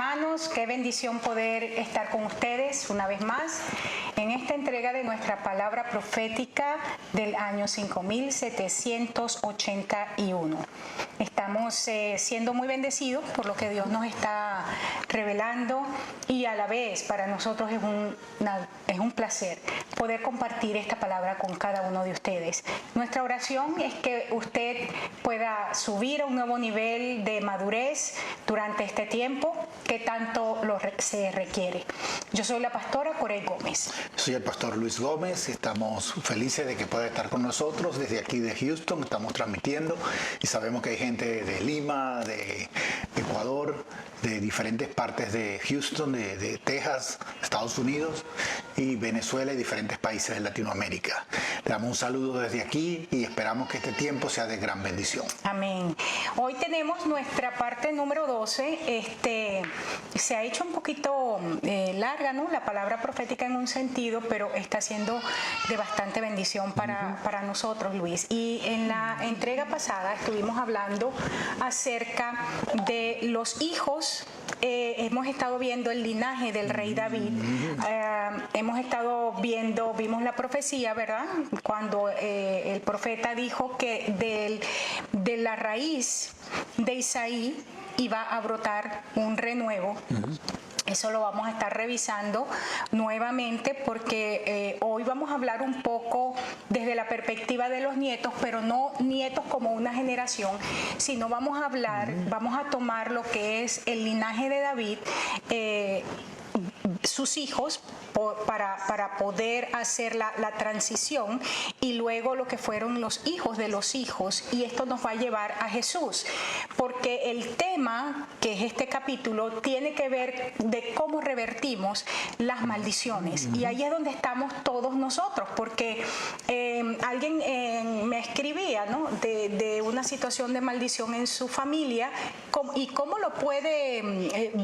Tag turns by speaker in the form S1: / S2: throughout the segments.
S1: hermanos, qué bendición poder estar con ustedes una vez más en esta entrega de nuestra palabra profética del año 5781. Estamos siendo muy bendecidos por lo que Dios nos está revelando y a la vez para nosotros es un placer poder compartir esta palabra con cada uno de ustedes. Nuestra oración es que usted pueda subir a un nuevo nivel de madurez durante este tiempo que tanto se requiere. Yo soy la pastora Corey Gómez.
S2: Soy el pastor Luis Gómez. Estamos felices de que pueda estar con nosotros desde aquí de Houston. Estamos transmitiendo y sabemos que hay gente de Lima, de Ecuador, de diferentes partes de Houston, de Texas, Estados Unidos y Venezuela y diferentes países de Latinoamérica. Le damos un saludo desde aquí y esperamos que este tiempo sea de gran bendición.
S1: Amén. Hoy tenemos nuestra parte número 12. Se ha hecho un poquito larga, ¿no? La palabra profética en un sentido, pero está siendo de bastante bendición para nosotros, Luis. Y en la entrega pasada estuvimos hablando acerca de los hijos. Hemos estado viendo el linaje del rey David. Vimos la profecía, ¿verdad? Cuando el profeta dijo que de la raíz de Isaí iba a brotar un renuevo. Eso lo vamos a estar revisando nuevamente porque hoy vamos a hablar un poco desde la perspectiva de los nietos, pero no nietos como una generación, sino vamos a tomar lo que es el linaje de David, sus hijos, para poder hacer la transición, y luego lo que fueron los hijos de los hijos, y esto nos va a llevar a Jesús, porque el tema que es este capítulo tiene que ver de cómo revertimos las maldiciones, y ahí es donde estamos todos nosotros, porque alguien me escribía, ¿no? de una situación de maldición en su familia y cómo lo puede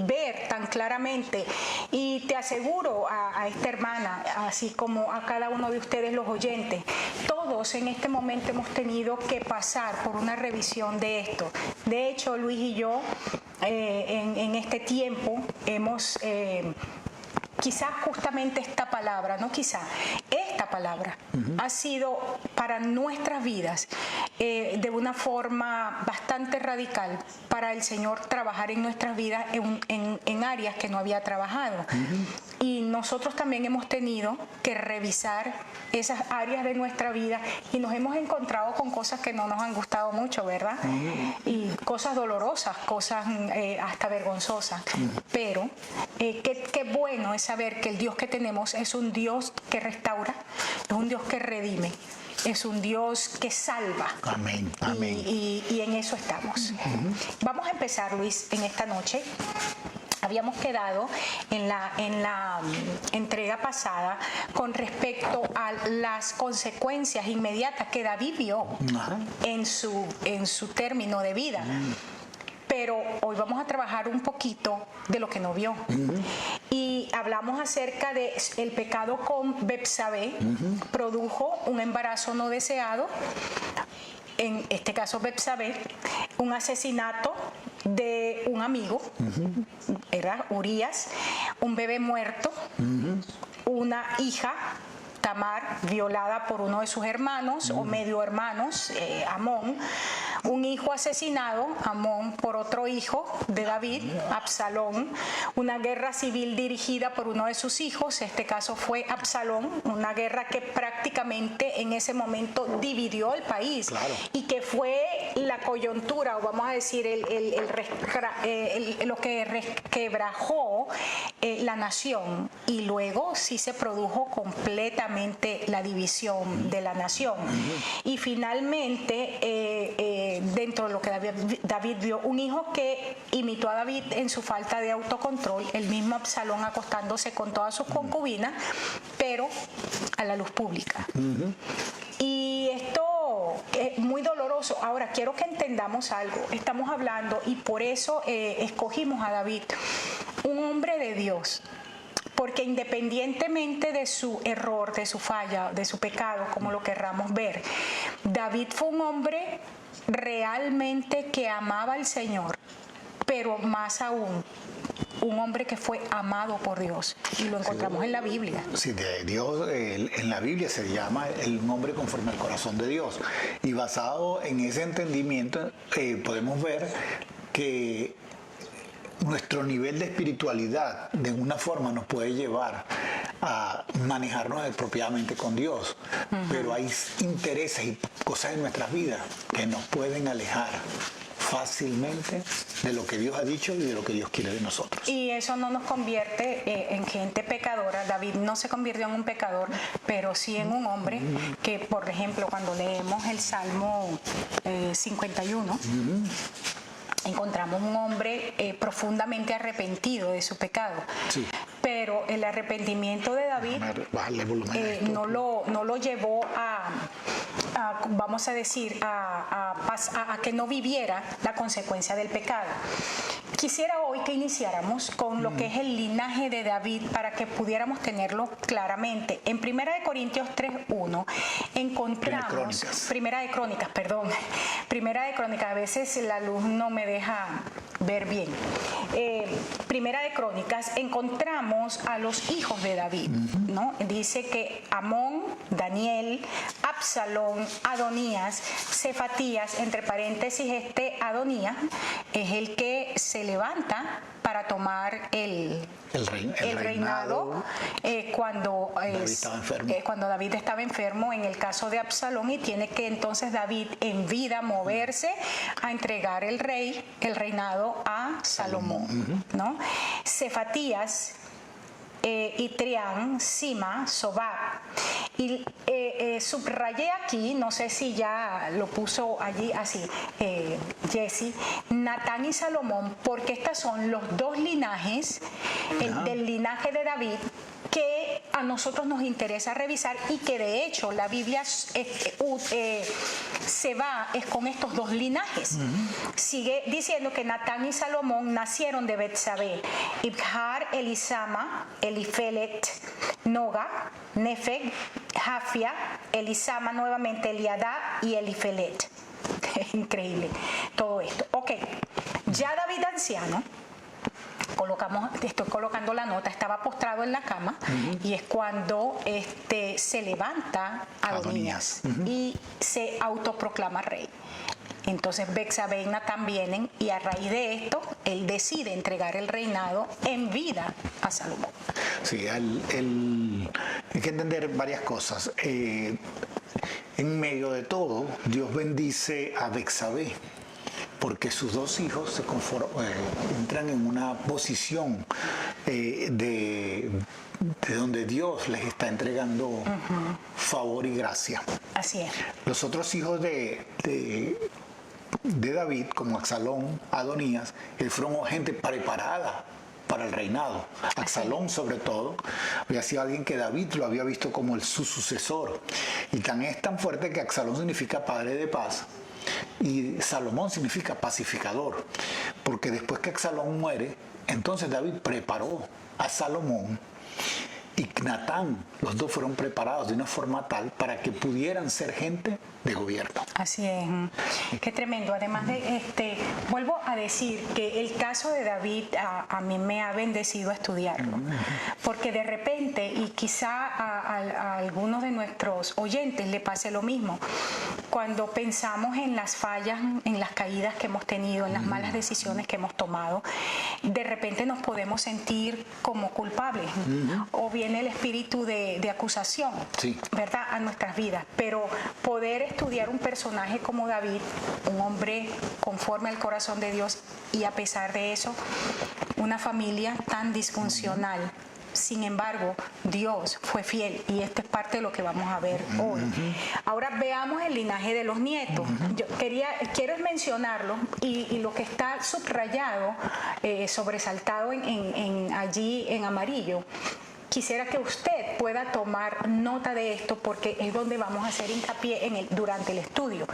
S1: ver tan claramente, y te aseguro a esta hermana, así como a cada uno de ustedes los oyentes, todos en este momento hemos tenido que pasar por una revisión de esto. De hecho, Luis y yo en este tiempo hemos quizás justamente esta palabra, esta palabra ha sido para nuestras vidas de una forma bastante radical para el Señor trabajar en nuestras vidas en áreas que no había trabajado. Y nosotros también hemos tenido que revisar esas áreas de nuestra vida y nos hemos encontrado con cosas que no nos han gustado mucho, ¿verdad? Y cosas dolorosas, cosas hasta vergonzosas. Pero qué bueno es saber que el Dios que tenemos es un Dios que restaura, es un Dios que redime, es un Dios que salva.
S2: Amén, amén.
S1: Y en eso estamos. Vamos a empezar, Luis, en esta noche. Habíamos quedado en la entrega pasada con respecto a las consecuencias inmediatas que David vio en su término de vida. Pero hoy vamos a trabajar un poquito de lo que no vio. Y hablamos acerca de el pecado con Betsabé, produjo un embarazo no deseado, en este caso Betsabé, un asesinato de un amigo, era Urías, un bebé muerto, una hija, Tamar, violada por uno de sus hermanos o medio hermanos, Amón, un hijo asesinado, Amón, por otro hijo de David, Absalón, una guerra civil dirigida por uno de sus hijos, este caso fue Absalón, una guerra que prácticamente en ese momento dividió el país, y que fue la coyuntura, o vamos a decir lo que resquebrajó la nación, y luego sí se produjo completamente la división de la nación. Y finalmente dentro de lo que David vio, un hijo que imitó a David en su falta de autocontrol, el mismo Absalón acostándose con todas sus concubinas, pero a la luz pública. Y esto es muy doloroso. Ahora, quiero que entendamos algo. Estamos hablando, y por eso escogimos a David, un hombre de Dios, porque independientemente de su error, de su falla, de su pecado, como lo querramos ver, David fue un hombre realmente que amaba al Señor, pero más aún, un hombre que fue amado por Dios, y lo encontramos en la Biblia.
S2: Sí, de Dios, en la Biblia se llama un hombre conforme al corazón de Dios. Y basado en ese entendimiento, podemos ver que nuestro nivel de espiritualidad de una forma nos puede llevar a manejarnos apropiadamente con Dios, pero hay intereses y cosas en nuestras vidas que nos pueden alejar fácilmente de lo que Dios ha dicho y de lo que Dios quiere de nosotros.
S1: Y eso no nos convierte en gente pecadora. David no se convirtió en un pecador, pero sí en un hombre que, por ejemplo, cuando leemos el Salmo 51, encontramos un hombre profundamente arrepentido de su pecado. Sí. Pero el arrepentimiento de David no lo llevó vamos a decir, a que no viviera la consecuencia del pecado. Quisiera hoy que iniciáramos con lo que es el linaje de David para que pudiéramos tenerlo claramente. En 1 Corintios 3:1 encontramos... Primera de Crónicas, a veces la luz no me deja ver bien. Primera de Crónicas, encontramos a los hijos de David, ¿no? Dice que Amón, Daniel, Absalón, Adonías, Cefatías, entre paréntesis, Adonías es el que se levanta para tomar el reinado cuando David estaba enfermo, en el caso de Absalón, y tiene que entonces David en vida moverse a entregar el reinado a Salomón, ¿no? Cefatías, Itrián, Sima, Sobab. Y subrayé aquí, no sé si ya lo puso allí así, Jesse, Natán y Salomón, porque estos son los dos linajes del linaje de David que a nosotros nos interesa revisar, y que de hecho la Biblia se va con estos dos linajes. Sigue diciendo que Natán y Salomón nacieron de Betsabé, Ibhar, Elisama, Elifelet, Noga, Nefeg, Jafia, Elisama nuevamente, Eliadá y Elifelet. Increíble todo esto. Ok, ya David anciano, estoy colocando la nota, estaba postrado en la cama, y es cuando se levanta Adonías y se autoproclama rey. Entonces Betsabé y Natán vienen, y a raíz de esto él decide entregar el reinado en vida a Salomón.
S2: Sí, hay que entender varias cosas. En medio de todo, Dios bendice a Betsabé, porque sus dos hijos entran en una posición de donde Dios les está entregando favor y gracia.
S1: Así es.
S2: Los otros hijos de David, como Absalón, Adonías, fueron gente preparada para el reinado. Absalón, sobre todo, había sido alguien que David lo había visto como su sucesor. Y es tan fuerte que Absalón significa padre de paz, y Salomón significa pacificador, porque después que Absalón muere, entonces David preparó a Salomón y Natán. Los dos fueron preparados de una forma tal para que pudieran ser gente de gobierno.
S1: Así es. Qué tremendo. Además de vuelvo a decir que el caso de David a mí me ha bendecido estudiarlo, porque de repente, y quizá a algunos de nuestros oyentes le pase lo mismo, cuando pensamos en las fallas, en las caídas que hemos tenido, en las malas decisiones que hemos tomado, de repente nos podemos sentir como culpables, o viene el espíritu de acusación, ¿verdad?, a nuestras vidas. Pero poder estudiar un personaje como David, un hombre conforme al corazón de Dios, y a pesar de eso, una familia tan disfuncional, sin embargo, Dios fue fiel, y esto es parte de lo que vamos a ver hoy. Ahora veamos el linaje de los nietos. Yo quiero mencionarlo, y lo que está subrayado, sobresaltado allí en amarillo. Quisiera que usted pueda tomar nota de esto, porque es donde vamos a hacer hincapié durante el estudio.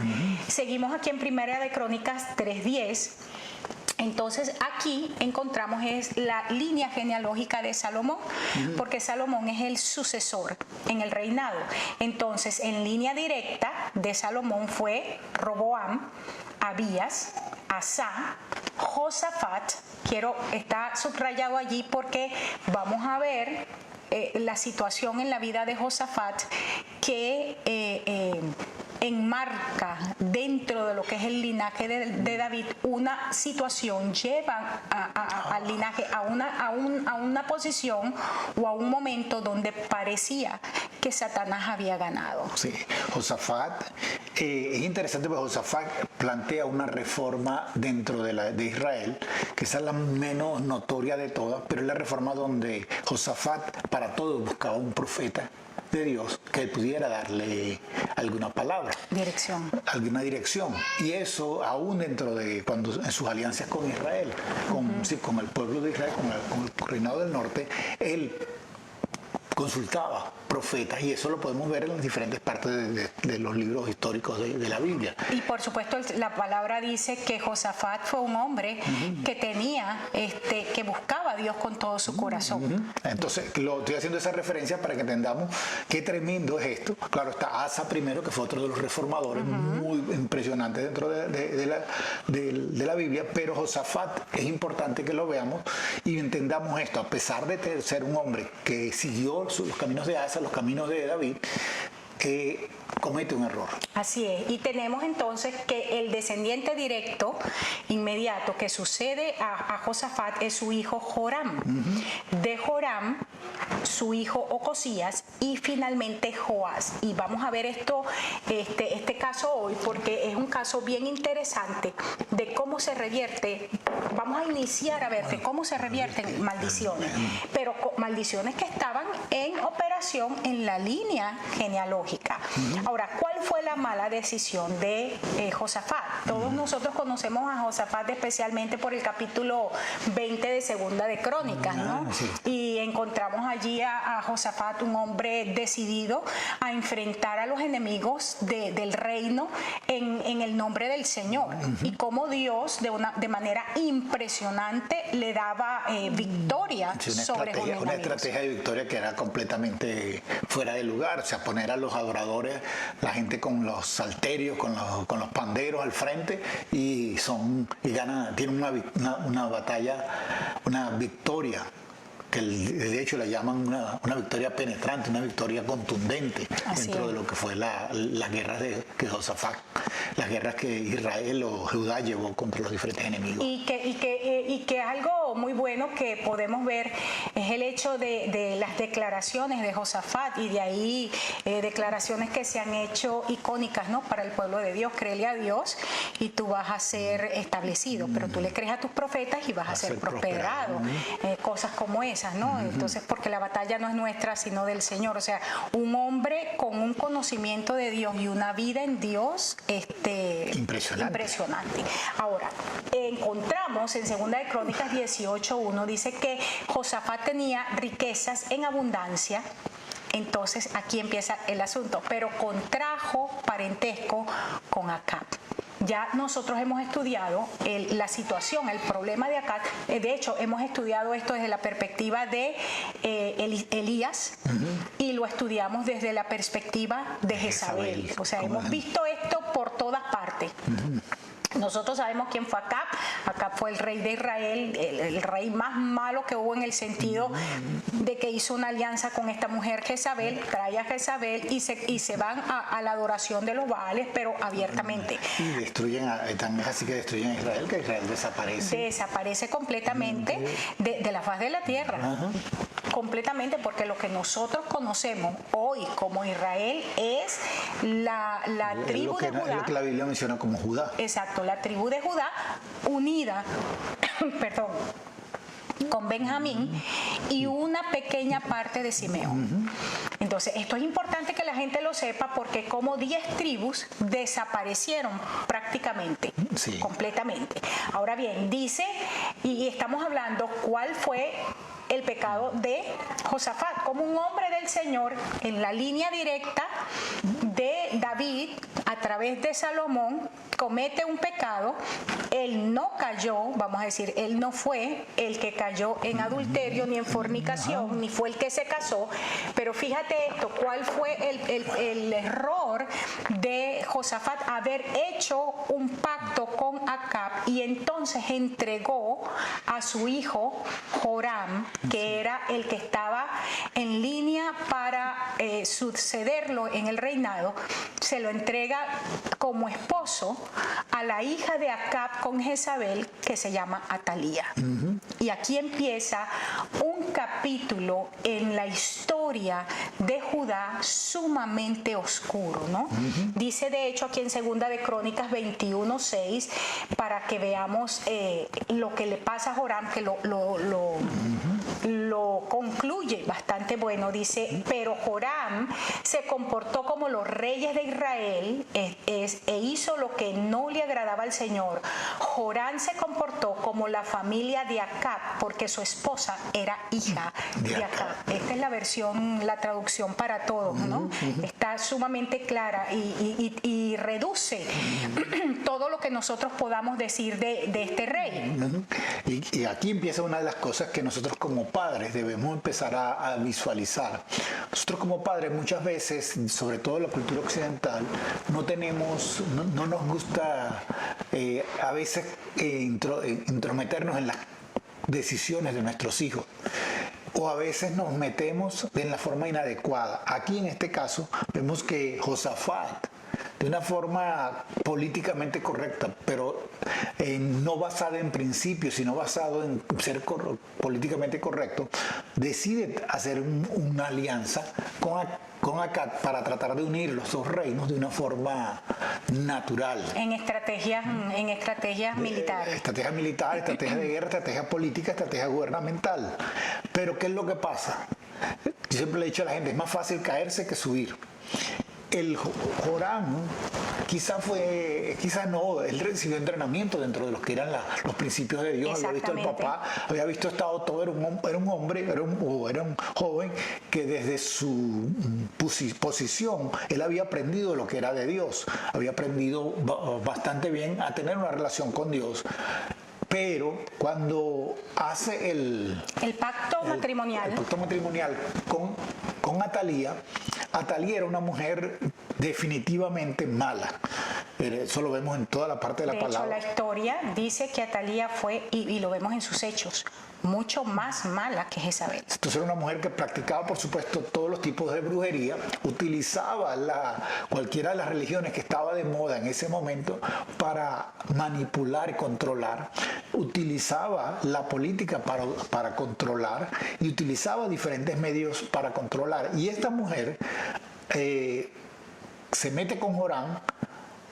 S1: Seguimos aquí en Primera de Crónicas 3:10. Entonces aquí encontramos la línea genealógica de Salomón, porque Salomón es el sucesor en el reinado. Entonces, en línea directa de Salomón fue Roboam, Abías, Asa, Josafat. Está subrayado allí porque vamos a ver la situación en la vida de Josafat que enmarca dentro de lo que es el linaje de David una situación, lleva al linaje a una posición o a un momento donde parecía que Satanás había ganado.
S2: Sí, Josafat, es interesante porque Josafat plantea una reforma dentro de Israel, que esa es la menos notoria de todas, pero es la reforma donde Josafat para todos buscaba un profeta de Dios que pudiera darle alguna palabra, alguna dirección, y eso aún dentro de cuando en sus alianzas con Israel, con el pueblo de Israel, con el reinado del norte, él consultaba profetas, y eso lo podemos ver en las diferentes partes de los libros históricos de la Biblia.
S1: Y por supuesto la palabra dice que Josafat fue un hombre que tenía, que buscaba a Dios con todo su corazón.
S2: Entonces, estoy haciendo esa referencia para que entendamos qué tremendo es esto. Claro, está Asa primero, que fue otro de los reformadores muy impresionantes dentro de la Biblia, pero Josafat es importante que lo veamos y entendamos esto. A pesar de ser un hombre que siguió los caminos de Asa, los caminos de David, comete un error.
S1: Así es, y tenemos entonces que el descendiente directo, inmediato, que sucede a Josafat es su hijo Joram. De Joram, su hijo Ocosías, y finalmente Joás. Y vamos a ver este caso hoy, porque es un caso bien interesante de cómo se revierte. Vamos a iniciar a ver de cómo se revierten maldiciones, pero maldiciones que estaban en operación en la línea genealógica. Ahora, ¿cuál fue la mala decisión de Josafat? Todos nosotros conocemos a Josafat especialmente por el capítulo 20 de Segunda de Crónicas, ¿no?
S2: Sí.
S1: Y encontramos allí a Josafat, un hombre decidido a enfrentar a los enemigos del reino en el nombre del Señor, y cómo Dios de manera impresionante le daba victoria sobre los enemigos.
S2: Una estrategia de victoria que era completamente fuera de lugar, o sea, poner a los adoradores, la gente con los salterios, con los panderos al frente, y ganan, tienen una batalla, una victoria, que de hecho la llaman una victoria penetrante, una victoria contundente. Así dentro de lo que fue las guerras de Josafat, las guerras que Israel o Judá llevó contra los diferentes enemigos.
S1: Y que algo muy bueno que podemos ver es el hecho de las declaraciones de Josafat, y de ahí declaraciones que se han hecho icónicas, ¿no? Para el pueblo de Dios. Créele a Dios y tú vas a ser establecido, pero tú le crees a tus profetas y vas a ser prosperado. Cosas como esas, ¿no? Entonces, porque la batalla no es nuestra, sino del Señor. O sea, un hombre con un conocimiento de Dios y una vida en Dios impresionante. Ahora, encontramos en 2 de Crónicas 18:1, dice que Josafat tenía riquezas en abundancia. Entonces, aquí empieza el asunto, pero contrajo parentesco con Acab. Ya nosotros hemos estudiado la situación, el problema de Acab. De hecho, hemos estudiado esto desde la perspectiva de Elías, y lo estudiamos desde la perspectiva de Jezabel. O sea, hemos visto esto por todas partes. Nosotros sabemos quién fue Acab. Acab fue el rey de Israel, el rey más malo que hubo, en el sentido de que hizo una alianza con esta mujer Jezabel, trae a Jezabel y se van a la adoración de los Baales, pero abiertamente.
S2: Y destruyen, tan es así que destruyen a Israel, que Israel desaparece.
S1: Desaparece completamente de la faz de la tierra. Completamente, porque lo que nosotros conocemos hoy como Israel es la tribu de Judá.
S2: Es lo que la Biblia menciona como Judá.
S1: Exacto, la tribu de Judá unida, perdón, con Benjamín y una pequeña parte de Simeón. Entonces, esto es importante que la gente lo sepa, porque como 10 tribus desaparecieron prácticamente, completamente. Ahora bien, dice, y estamos hablando cuál fue el pecado de Josafat, como un hombre del Señor en la línea directa de David David, a través de Salomón, comete un pecado. Él no cayó, vamos a decir, él no fue el que cayó en adulterio ni en fornicación, ni fue el que se casó. Pero fíjate esto, ¿cuál fue el error de Josafat? Haber hecho un pacto con Acab y entonces entregó a su hijo Joram, que era el que estaba en línea para sucederlo en el reinado, se lo entrega como esposo a la hija de Acab con Jezabel, que se llama Atalía. Y aquí empieza un capítulo en la historia de Judá sumamente oscuro, ¿no? Dice de hecho aquí en Segunda de Crónicas 21:6, para que veamos lo que le pasa a Joram, que lo concluye bastante bueno. Dice, pero Joram se comportó como los reyes de Israel e hizo lo que no le agradaba al Señor. Joram se comportó como la familia de Acab, porque su esposa era hija de Acab. Esta es la versión, la traducción para todos, ¿no? Está sumamente clara y reduce todo lo que nosotros podamos decir de este rey.
S2: Y aquí empieza una de las cosas que nosotros como padres debemos empezar a visualizar. Nosotros como padres muchas veces, sobre todo en la cultura occidental, no nos gusta a veces intrometernos en las decisiones de nuestros hijos. O a veces nos metemos en la forma inadecuada. Aquí en este caso vemos que Josafat, de una forma políticamente correcta, pero no basada en principios, sino basado en ser políticamente correcto, decide hacer una alianza con Acab para tratar de unir los dos reinos de una forma natural.
S1: En estrategias militares.
S2: Estrategia militar, estrategia de guerra, estrategia política, estrategia gubernamental. Pero ¿qué es lo que pasa? Yo siempre le he dicho a la gente, es más fácil caerse que subir. El Joram quizás no, él recibió entrenamiento dentro de los que eran los principios de Dios. Había visto al papá, había visto estado todo, era un joven que desde su posición, él había aprendido lo que era de Dios, había aprendido bastante bien a tener una relación con Dios. Pero cuando hace el
S1: pacto matrimonial,
S2: el pacto matrimonial con Atalía, Atalía era una mujer definitivamente mala. Eso lo vemos en toda la parte de la palabra.
S1: De hecho, la historia dice que Atalía fue, y lo vemos en sus hechos, mucho más mala que Jezabel.
S2: Entonces era una mujer que practicaba, por supuesto, todos los tipos de brujería, utilizaba cualquiera de las religiones que estaba de moda en ese momento para manipular y controlar, utilizaba la política para controlar y utilizaba diferentes medios para controlar. Y esta mujer se mete con Joram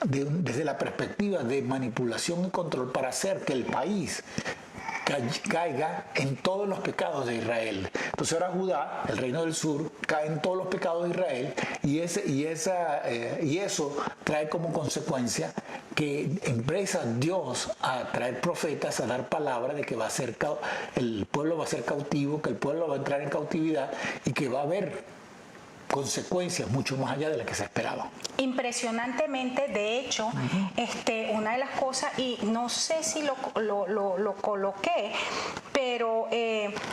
S2: desde la perspectiva de manipulación y control para hacer que el país caiga en todos los pecados de Israel. Entonces ahora Judá, el reino del sur, cae en todos los pecados de Israel y eso trae como consecuencia que empieza Dios a traer profetas, a dar palabra de que el pueblo va a ser cautivo, que el pueblo va a entrar en cautividad y que va a haber consecuencias mucho más allá de las que se esperaban.
S1: Impresionantemente, de hecho, una de las cosas, y no sé si lo coloqué, pero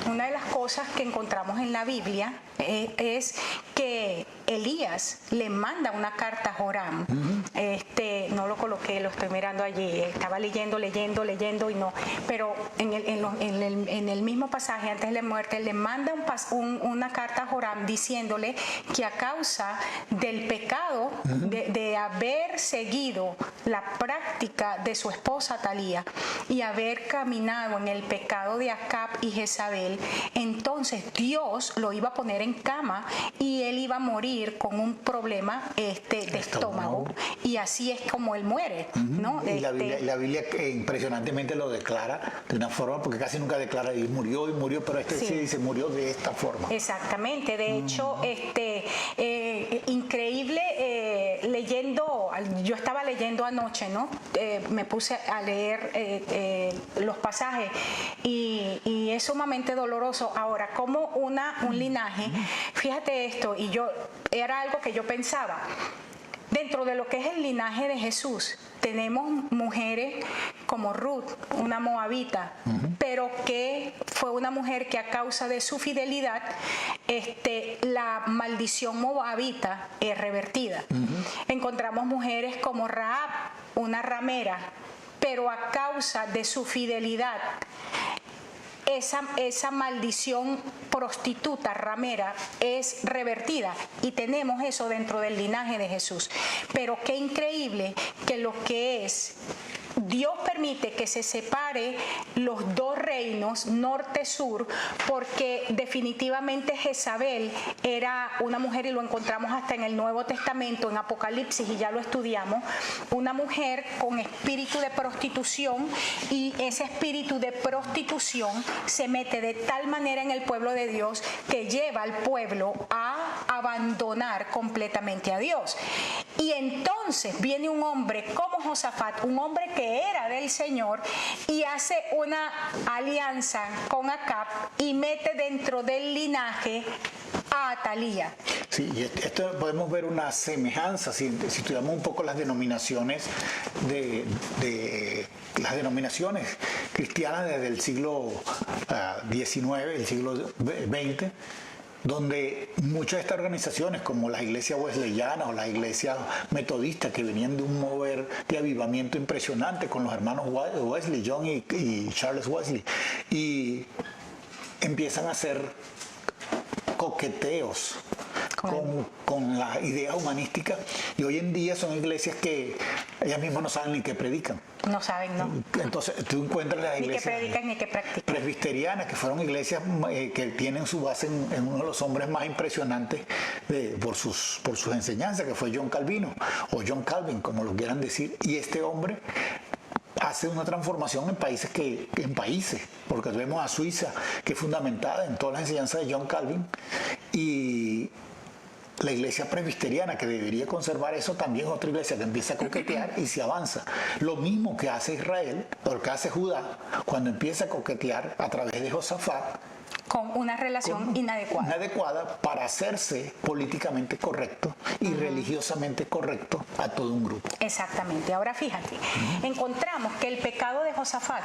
S1: una de las cosas que encontramos en la Biblia es que Elías le manda una carta a Joram. No lo coloqué, lo estoy mirando allí. Estaba leyendo y no. Pero en el mismo pasaje, antes de la muerte, le manda una carta a Joram diciéndole que a causa del pecado de haber seguido la práctica de su esposa Atalía y haber caminado en el pecado de Acab y Jezabel, entonces Dios lo iba a poner en cama y él iba a morir con un problema de estómago. Y así es como él muere, ¿no?
S2: Y la Biblia impresionantemente lo declara de una forma, porque casi nunca declara y murió, pero sí dice murió de esta forma.
S1: Exactamente. De hecho, increíble, leyendo, yo estaba leyendo anoche, ¿no? Me puse a leer los pasajes y es sumamente doloroso. Ahora, como un linaje, fíjate esto, y era algo que yo pensaba. De dentro de lo que es el linaje de Jesús, tenemos mujeres como Ruth, una moabita, pero que fue una mujer que a causa de su fidelidad, la maldición moabita es revertida. Encontramos mujeres como Rahab, una ramera, pero a causa de su fidelidad, esa maldición prostituta, ramera, es revertida, y tenemos eso dentro del linaje de Jesús. Pero qué increíble que lo que es, Dios permite que se separe los dos reinos, norte-sur, porque definitivamente Jezabel era una mujer, y lo encontramos hasta en el Nuevo Testamento, en Apocalipsis, y ya lo estudiamos, una mujer con espíritu de prostitución, y ese espíritu de prostitución se mete de tal manera en el pueblo de Dios que lleva al pueblo a abandonar completamente a Dios. Y entonces viene un hombre como Josafat, un hombre que era del Señor, y hace una alianza con Acab y mete dentro del linaje a Atalía.
S2: Sí, y esto podemos ver una semejanza si estudiamos un poco las denominaciones de las denominaciones cristianas desde el siglo XIX, el siglo XX, donde muchas de estas organizaciones, como las iglesias wesleyanas o las iglesias metodistas, que venían de un mover de avivamiento impresionante con los hermanos Wesley, John y Charles Wesley, y empiezan a hacer coqueteos con las ideas humanísticas, y hoy en día son iglesias que ellas mismas no saben ni qué predican.
S1: No saben, ¿no?
S2: Entonces tú encuentras las iglesias
S1: ni que predican ni que practican.
S2: Presbiterianas, que fueron iglesias que tienen su base en uno de los hombres más impresionantes por sus enseñanzas, que fue John Calvino, o John Calvin, como lo quieran decir. Y este hombre hace una transformación en países, porque vemos a Suiza, que es fundamentada en todas las enseñanzas de John Calvin, y la iglesia presbiteriana, que debería conservar eso, también es otra iglesia que empieza a coquetear y se avanza. Lo mismo que hace Israel, o lo que hace Judá, cuando empieza a coquetear a través de Josafat,
S1: con una relación inadecuada
S2: para hacerse políticamente correcto y religiosamente correcto a todo un grupo.
S1: Exactamente. Ahora fíjate, encontramos que el pecado de Josafat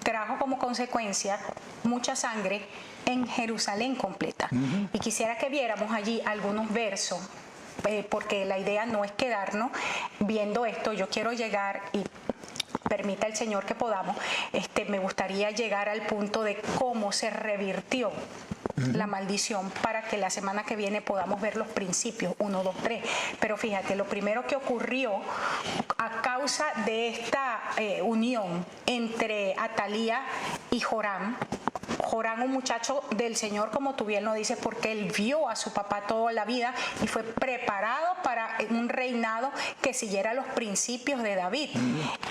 S1: trajo como consecuencia mucha sangre en Jerusalén completa. Y quisiera que viéramos allí algunos versos, porque la idea no es quedarnos viendo esto. Yo quiero llegar, y permita el Señor que podamos, me gustaría llegar al punto de cómo se revirtió la maldición, para que la semana que viene podamos ver los principios 1, 2, 3. Pero fíjate, lo primero que ocurrió a causa de esta unión entre Atalía y Joram, un muchacho del Señor, como tú bien lo dices, porque él vio a su papá toda la vida y fue preparado para un reinado que siguiera los principios de David.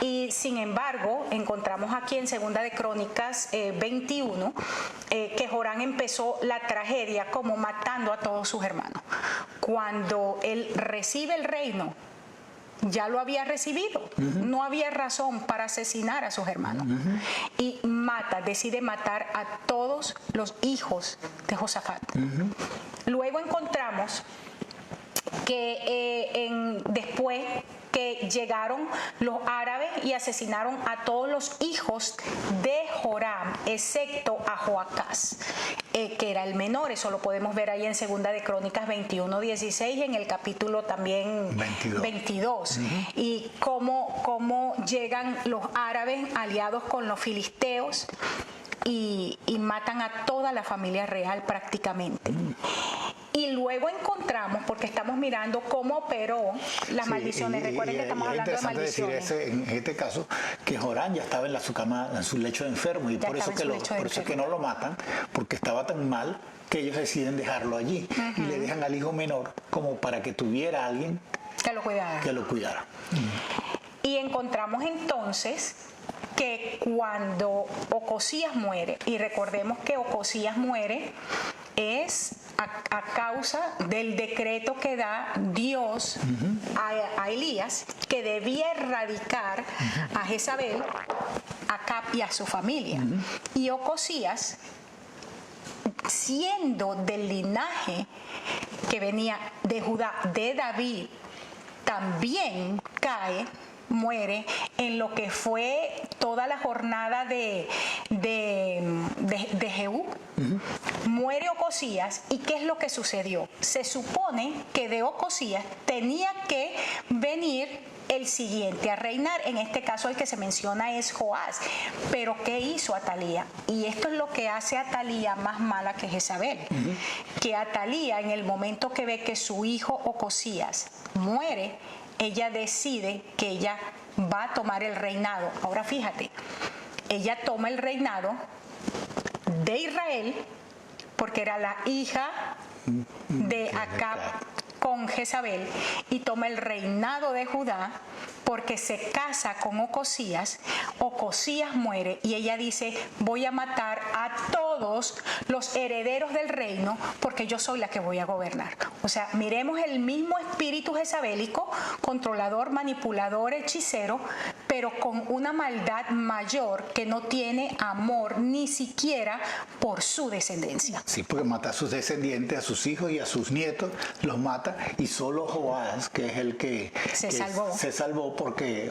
S1: Y sin embargo, encontramos aquí en Segunda de Crónicas 21 que Joram empezó la tragedia como matando a todos sus hermanos. Cuando él recibe el reino, ya lo había recibido, no había razón para asesinar a sus hermanos, y decide matar a todos los hijos de Josafat. Luego encontramos que después que llegaron los árabes y asesinaron a todos los hijos de Joram, excepto a Joacás, que era el menor. Eso lo podemos ver ahí en Segunda de Crónicas 21:16, en el capítulo también 22. Y cómo llegan los árabes aliados con los filisteos y matan a toda la familia real prácticamente. Y luego encontramos, porque estamos mirando cómo operó las maldiciones. Recuerden que estamos hablando de maldiciones.
S2: En este caso, que Joram ya estaba en su cama, en su lecho de enfermo, y por eso es que no lo matan, porque estaba tan mal que ellos deciden dejarlo allí y le dejan al hijo menor como para que tuviera alguien que lo cuidara.
S1: Y encontramos entonces que cuando Ocosías muere, y recordemos que Ocosías muere es a causa del decreto que da Dios a Elías, que debía erradicar a Jezabel, a Acab y a su familia. Y Ocosías, siendo del linaje que venía de Judá, de David, también cae, muere en lo que fue toda la jornada de Jehú. Muere Ocosías. ¿Y qué es lo que sucedió? Se supone que de Ocosías tenía que venir el siguiente a reinar. En este caso el que se menciona es Joás. Pero ¿qué hizo Atalía? Y esto es lo que hace a Atalía más mala que Jezabel. Que Atalía, en el momento que ve que su hijo Ocosías muere, ella decide que ella va a tomar el reinado. Ahora fíjate, ella toma el reinado de Israel porque era la hija de Acab con Jezabel, y toma el reinado de Judá porque se casa con Ocosías. Ocosías muere y ella dice: voy a matar a todos los herederos del reino porque yo soy la que voy a gobernar. O sea, miremos el mismo espíritu jezabélico, controlador, manipulador, hechicero, pero con una maldad mayor, que no tiene amor ni siquiera por su descendencia.
S2: Sí, porque mata a sus descendientes, a sus hijos y a sus nietos, los mata, y solo Joás, que es el que se salvó porque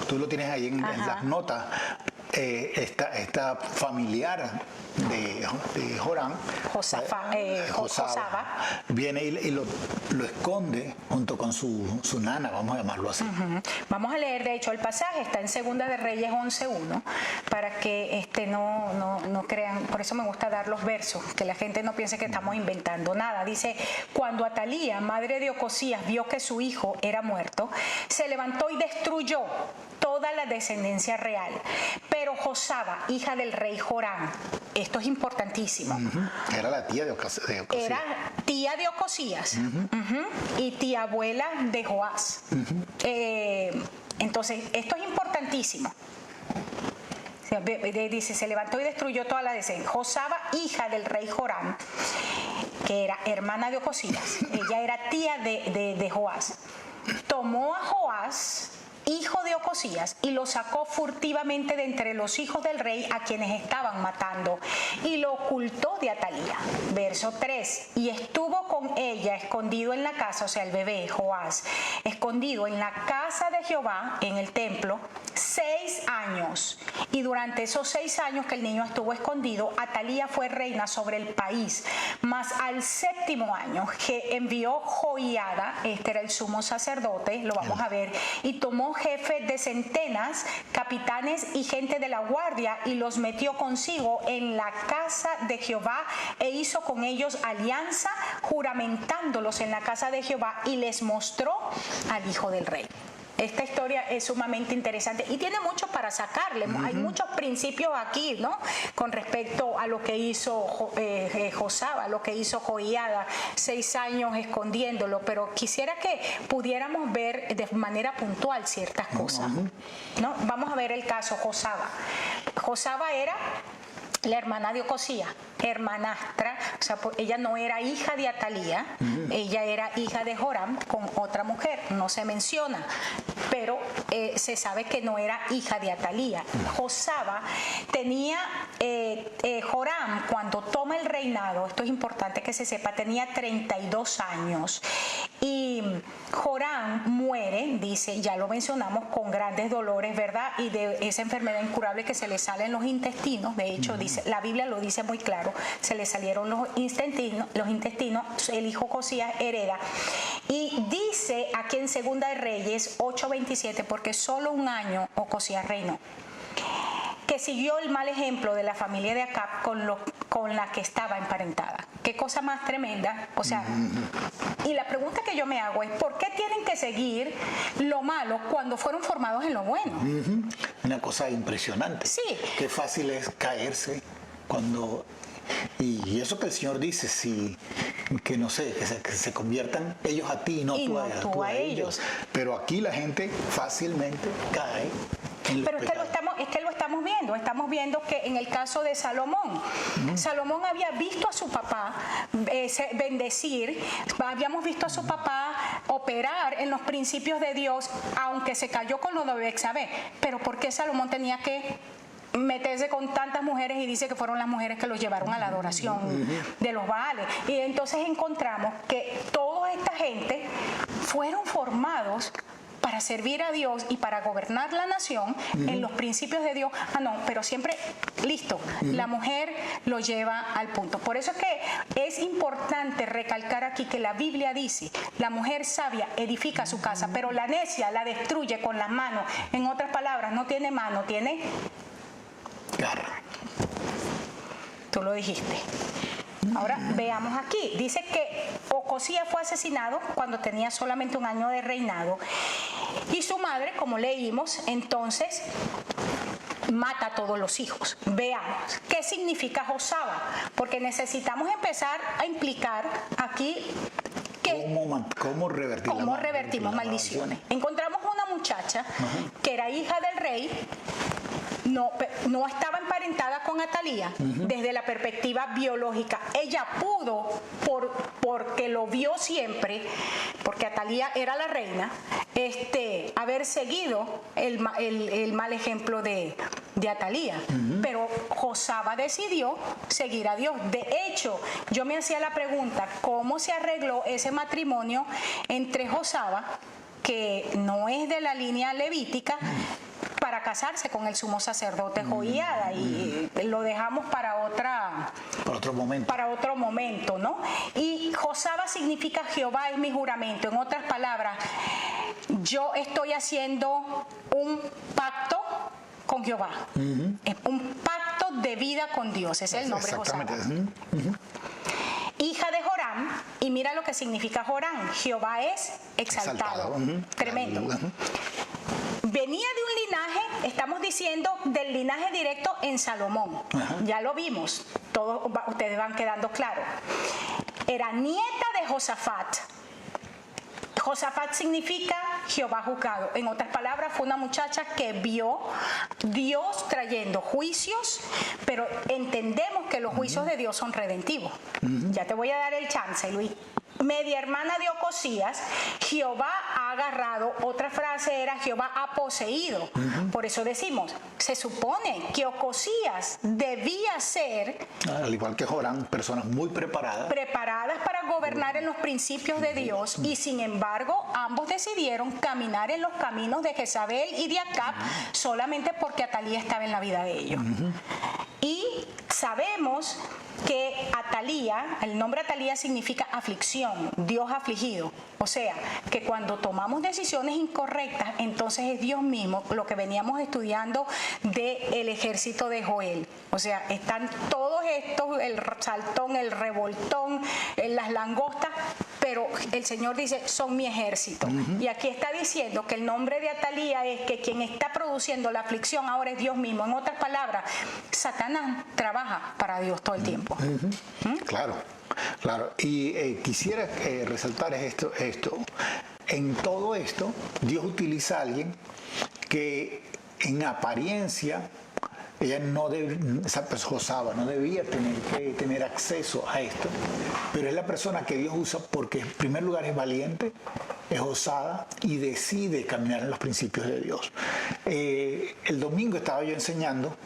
S2: tú lo tienes ahí en las notas, esta familiar de Joram, Josaba, viene y lo esconde junto con su nana, vamos a llamarlo así.
S1: Vamos a leer, de hecho, el pasaje está en Segunda de Reyes 11:1, para que no crean. Por eso me gusta dar los versos, que la gente no piense que estamos inventando nada. Dice: cuando Atalía, madre de Ocosías, vio que su hijo era muerto, se levantó y destruyó toda la descendencia real. Pero Josaba, hija del rey Joram, esto es importantísimo.
S2: Era la tía de Ocosías.
S1: Era tía de Ocosías y tía abuela de Joás. Entonces, esto es importantísimo. Dice: se levantó y destruyó toda la descendencia. Josaba, hija del rey Joram, que era hermana de Ocosías, ella era tía de Joás, tomó a Joás, hijo de Ocosías, y lo sacó furtivamente de entre los hijos del rey a quienes estaban matando, y lo ocultó de Atalía. Verso 3: y estuvo con ella escondido en la casa, o sea, el bebé Joás, escondido en la casa de Jehová, en el templo, 6 años. Y durante esos 6 años que el niño estuvo escondido, Atalía fue reina sobre el país. Mas al 7º año, que envió Joiada, este era el sumo sacerdote, lo vamos a ver, y tomó jefes de centenas, capitanes y gente de la guardia, y los metió consigo en la casa de Jehová, e hizo con ellos alianza, juramentándolos en la casa de Jehová, y les mostró al hijo del rey. Esta historia es sumamente interesante y tiene mucho para sacarle. Hay muchos principios aquí, ¿no? Con respecto a lo que hizo Josaba, lo que hizo Joiada, 6 años escondiéndolo, pero quisiera que pudiéramos ver de manera puntual ciertas cosas, ¿no? Vamos a ver el caso Josaba. Josaba era la hermana de Ocosías, hermanastra, o sea, ella no era hija de Atalía, ella era hija de Joram con otra mujer, no se menciona, pero se sabe que no era hija de Atalía. Josaba tenía, Joram, cuando toma el reinado, esto es importante que se sepa, tenía 32 años, y Joram muere, dice, ya lo mencionamos, con grandes dolores, ¿verdad? Y de esa enfermedad incurable que se le sale en los intestinos. De hecho, dice, la Biblia lo dice muy claro, se le salieron los intestinos, el hijo Ocosías hereda. Y dice aquí en Segunda de Reyes 8:27, porque solo 1 año Ocosías reinó, que siguió el mal ejemplo de la familia de Acab con la que estaba emparentada. Qué cosa más tremenda. O sea, y la pregunta que yo me hago es: ¿por qué tienen que seguir lo malo cuando fueron formados en lo bueno?
S2: Una cosa impresionante.
S1: Sí.
S2: Qué fácil es caerse cuando... Y eso que el Señor dice, que no sé, que se conviertan ellos a ti y no tú a ellos. Pero aquí la gente fácilmente cae.
S1: Pero es que lo estamos viendo que en el caso de Salomón, Salomón había visto a su papá bendecir, habíamos visto a su papá operar en los principios de Dios, aunque se cayó con lo de Betsabé. Pero ¿por qué Salomón tenía que meterse con tantas mujeres? Y dice que fueron las mujeres que los llevaron a la adoración de los Baales. Y entonces encontramos que toda esta gente fueron formados para servir a Dios y para gobernar la nación en los principios de Dios. Pero siempre, listo, la mujer lo lleva al punto. Por eso es que es importante recalcar aquí que la Biblia dice, la mujer sabia edifica su casa, pero la necia la destruye con las manos. En otras palabras, no tiene mano, tiene
S2: garra.
S1: Tú lo dijiste. Ahora veamos aquí. Dice que Ocosías fue asesinado cuando tenía solamente 1 año de reinado. Y su madre, como leímos, entonces mata a todos los hijos. Veamos, ¿qué significa Josaba? Porque necesitamos empezar a implicar aquí
S2: ¿Cómo
S1: revertimos maldiciones? Encontramos una muchacha que era hija del rey. No estaba emparentada con Atalía desde la perspectiva biológica. Ella pudo, porque lo vio siempre, porque Atalía era la reina, haber seguido el mal ejemplo de Atalía. Pero Josaba decidió seguir a Dios. De hecho, yo me hacía la pregunta, ¿cómo se arregló ese matrimonio entre Josaba, que no es de la línea levítica, para casarse con el sumo sacerdote Joiada? Y lo dejamos para otro momento, ¿no? Y Josaba significa Jehová es mi juramento. En otras palabras, yo estoy haciendo un pacto con Jehová. Es un pacto de vida con Dios. Ese es el nombre de Josaba. Hija de Joram, y mira lo que significa Joram. Jehová es exaltado. Tremendo. Venía de un linaje, estamos diciendo, del linaje directo en Salomón. Ya lo vimos, todos ustedes van quedando claros. Era nieta de Josafat. Josafat significa Jehová juzgado. En otras palabras, fue una muchacha que vio Dios trayendo juicios, pero entendemos que los juicios de Dios son redentivos. Ya te voy a dar el chance, Luis. Media hermana de Ocosías, Jehová ha agarrado, otra frase era Jehová ha poseído. Por eso decimos, se supone que Ocosías debía ser,
S2: al igual que Joram, personas muy preparadas
S1: para gobernar en los principios de Dios, y sin embargo ambos decidieron caminar en los caminos de Jezabel y de Acab solamente porque Atalía estaba en la vida de ellos. Y sabemos que Atalía, el nombre Atalía significa aflicción, Dios afligido. O sea, que cuando tomamos decisiones incorrectas, entonces es Dios mismo, lo que veníamos estudiando del ejército de Joel. O sea, están todos estos, el saltón, el revoltón, las langostas, pero el Señor dice, son mi ejército. Y aquí está diciendo que el nombre de Atalía es que quien está produciendo la aflicción ahora es Dios mismo. En otras palabras, Satanás trabaja para Dios todo el tiempo.
S2: Claro. Y quisiera resaltar esto. En todo esto, Dios utiliza a alguien que en apariencia Josaba no debía tener acceso a esto, pero es la persona que Dios usa porque en primer lugar es valiente, es osada y decide caminar en los principios de Dios. El domingo estaba yo enseñando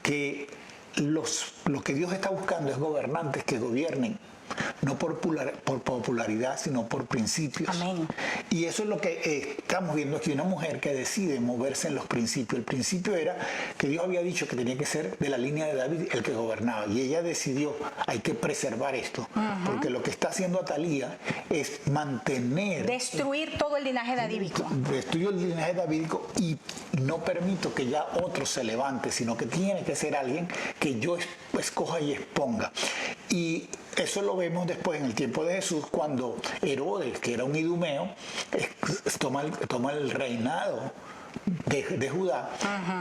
S2: que lo que Dios está buscando es gobernantes que gobiernen no por popularidad, sino por principios.
S1: Amén.
S2: Y eso es lo que estamos viendo aquí, una mujer que decide moverse en los principios. El principio era que Dios había dicho que tenía que ser de la línea de David el que gobernaba, y ella decidió, hay que preservar esto, porque lo que está haciendo Atalía es
S1: destruir todo el linaje davídico.
S2: Destruyo el linaje davídico y no permito que ya otro se levante, sino que tiene que ser alguien que yo escoja y exponga. Y eso lo vemos después en el tiempo de Jesús, cuando Herodes, que era un idumeo, toma el reinado de Judá,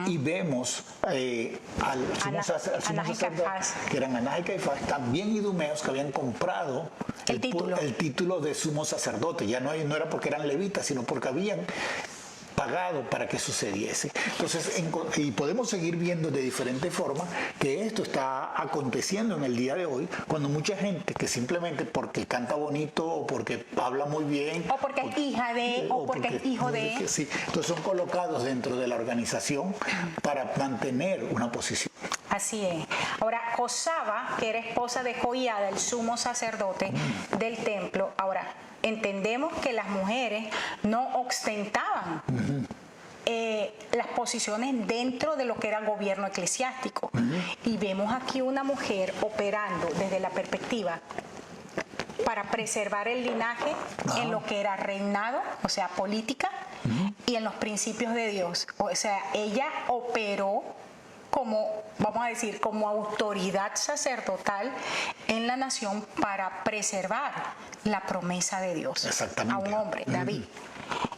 S2: y vemos al sumo sacerdote, que eran Anás y Caifás, también idumeos que habían comprado el título de sumo sacerdote. Ya no era porque eran levitas, sino porque habían pagado para que sucediese. Entonces, y podemos seguir viendo de diferentes formas que esto está aconteciendo en el día de hoy, cuando mucha gente que simplemente porque canta bonito o porque habla muy bien,
S1: o porque es hija de, o porque es hijo de,
S2: sí, entonces son colocados dentro de la organización para mantener una posición.
S1: Así es. Ahora, Josaba, que era esposa de Joiada, el sumo sacerdote del templo, ahora, entendemos que las mujeres no ostentaban las posiciones dentro de lo que era el gobierno eclesiástico. Y vemos aquí una mujer operando desde la perspectiva para preservar el linaje en lo que era reinado, o sea, política, y en los principios de Dios. O sea, ella operó como, vamos a decir, como autoridad sacerdotal en la nación para preservar la promesa de Dios a un hombre, David.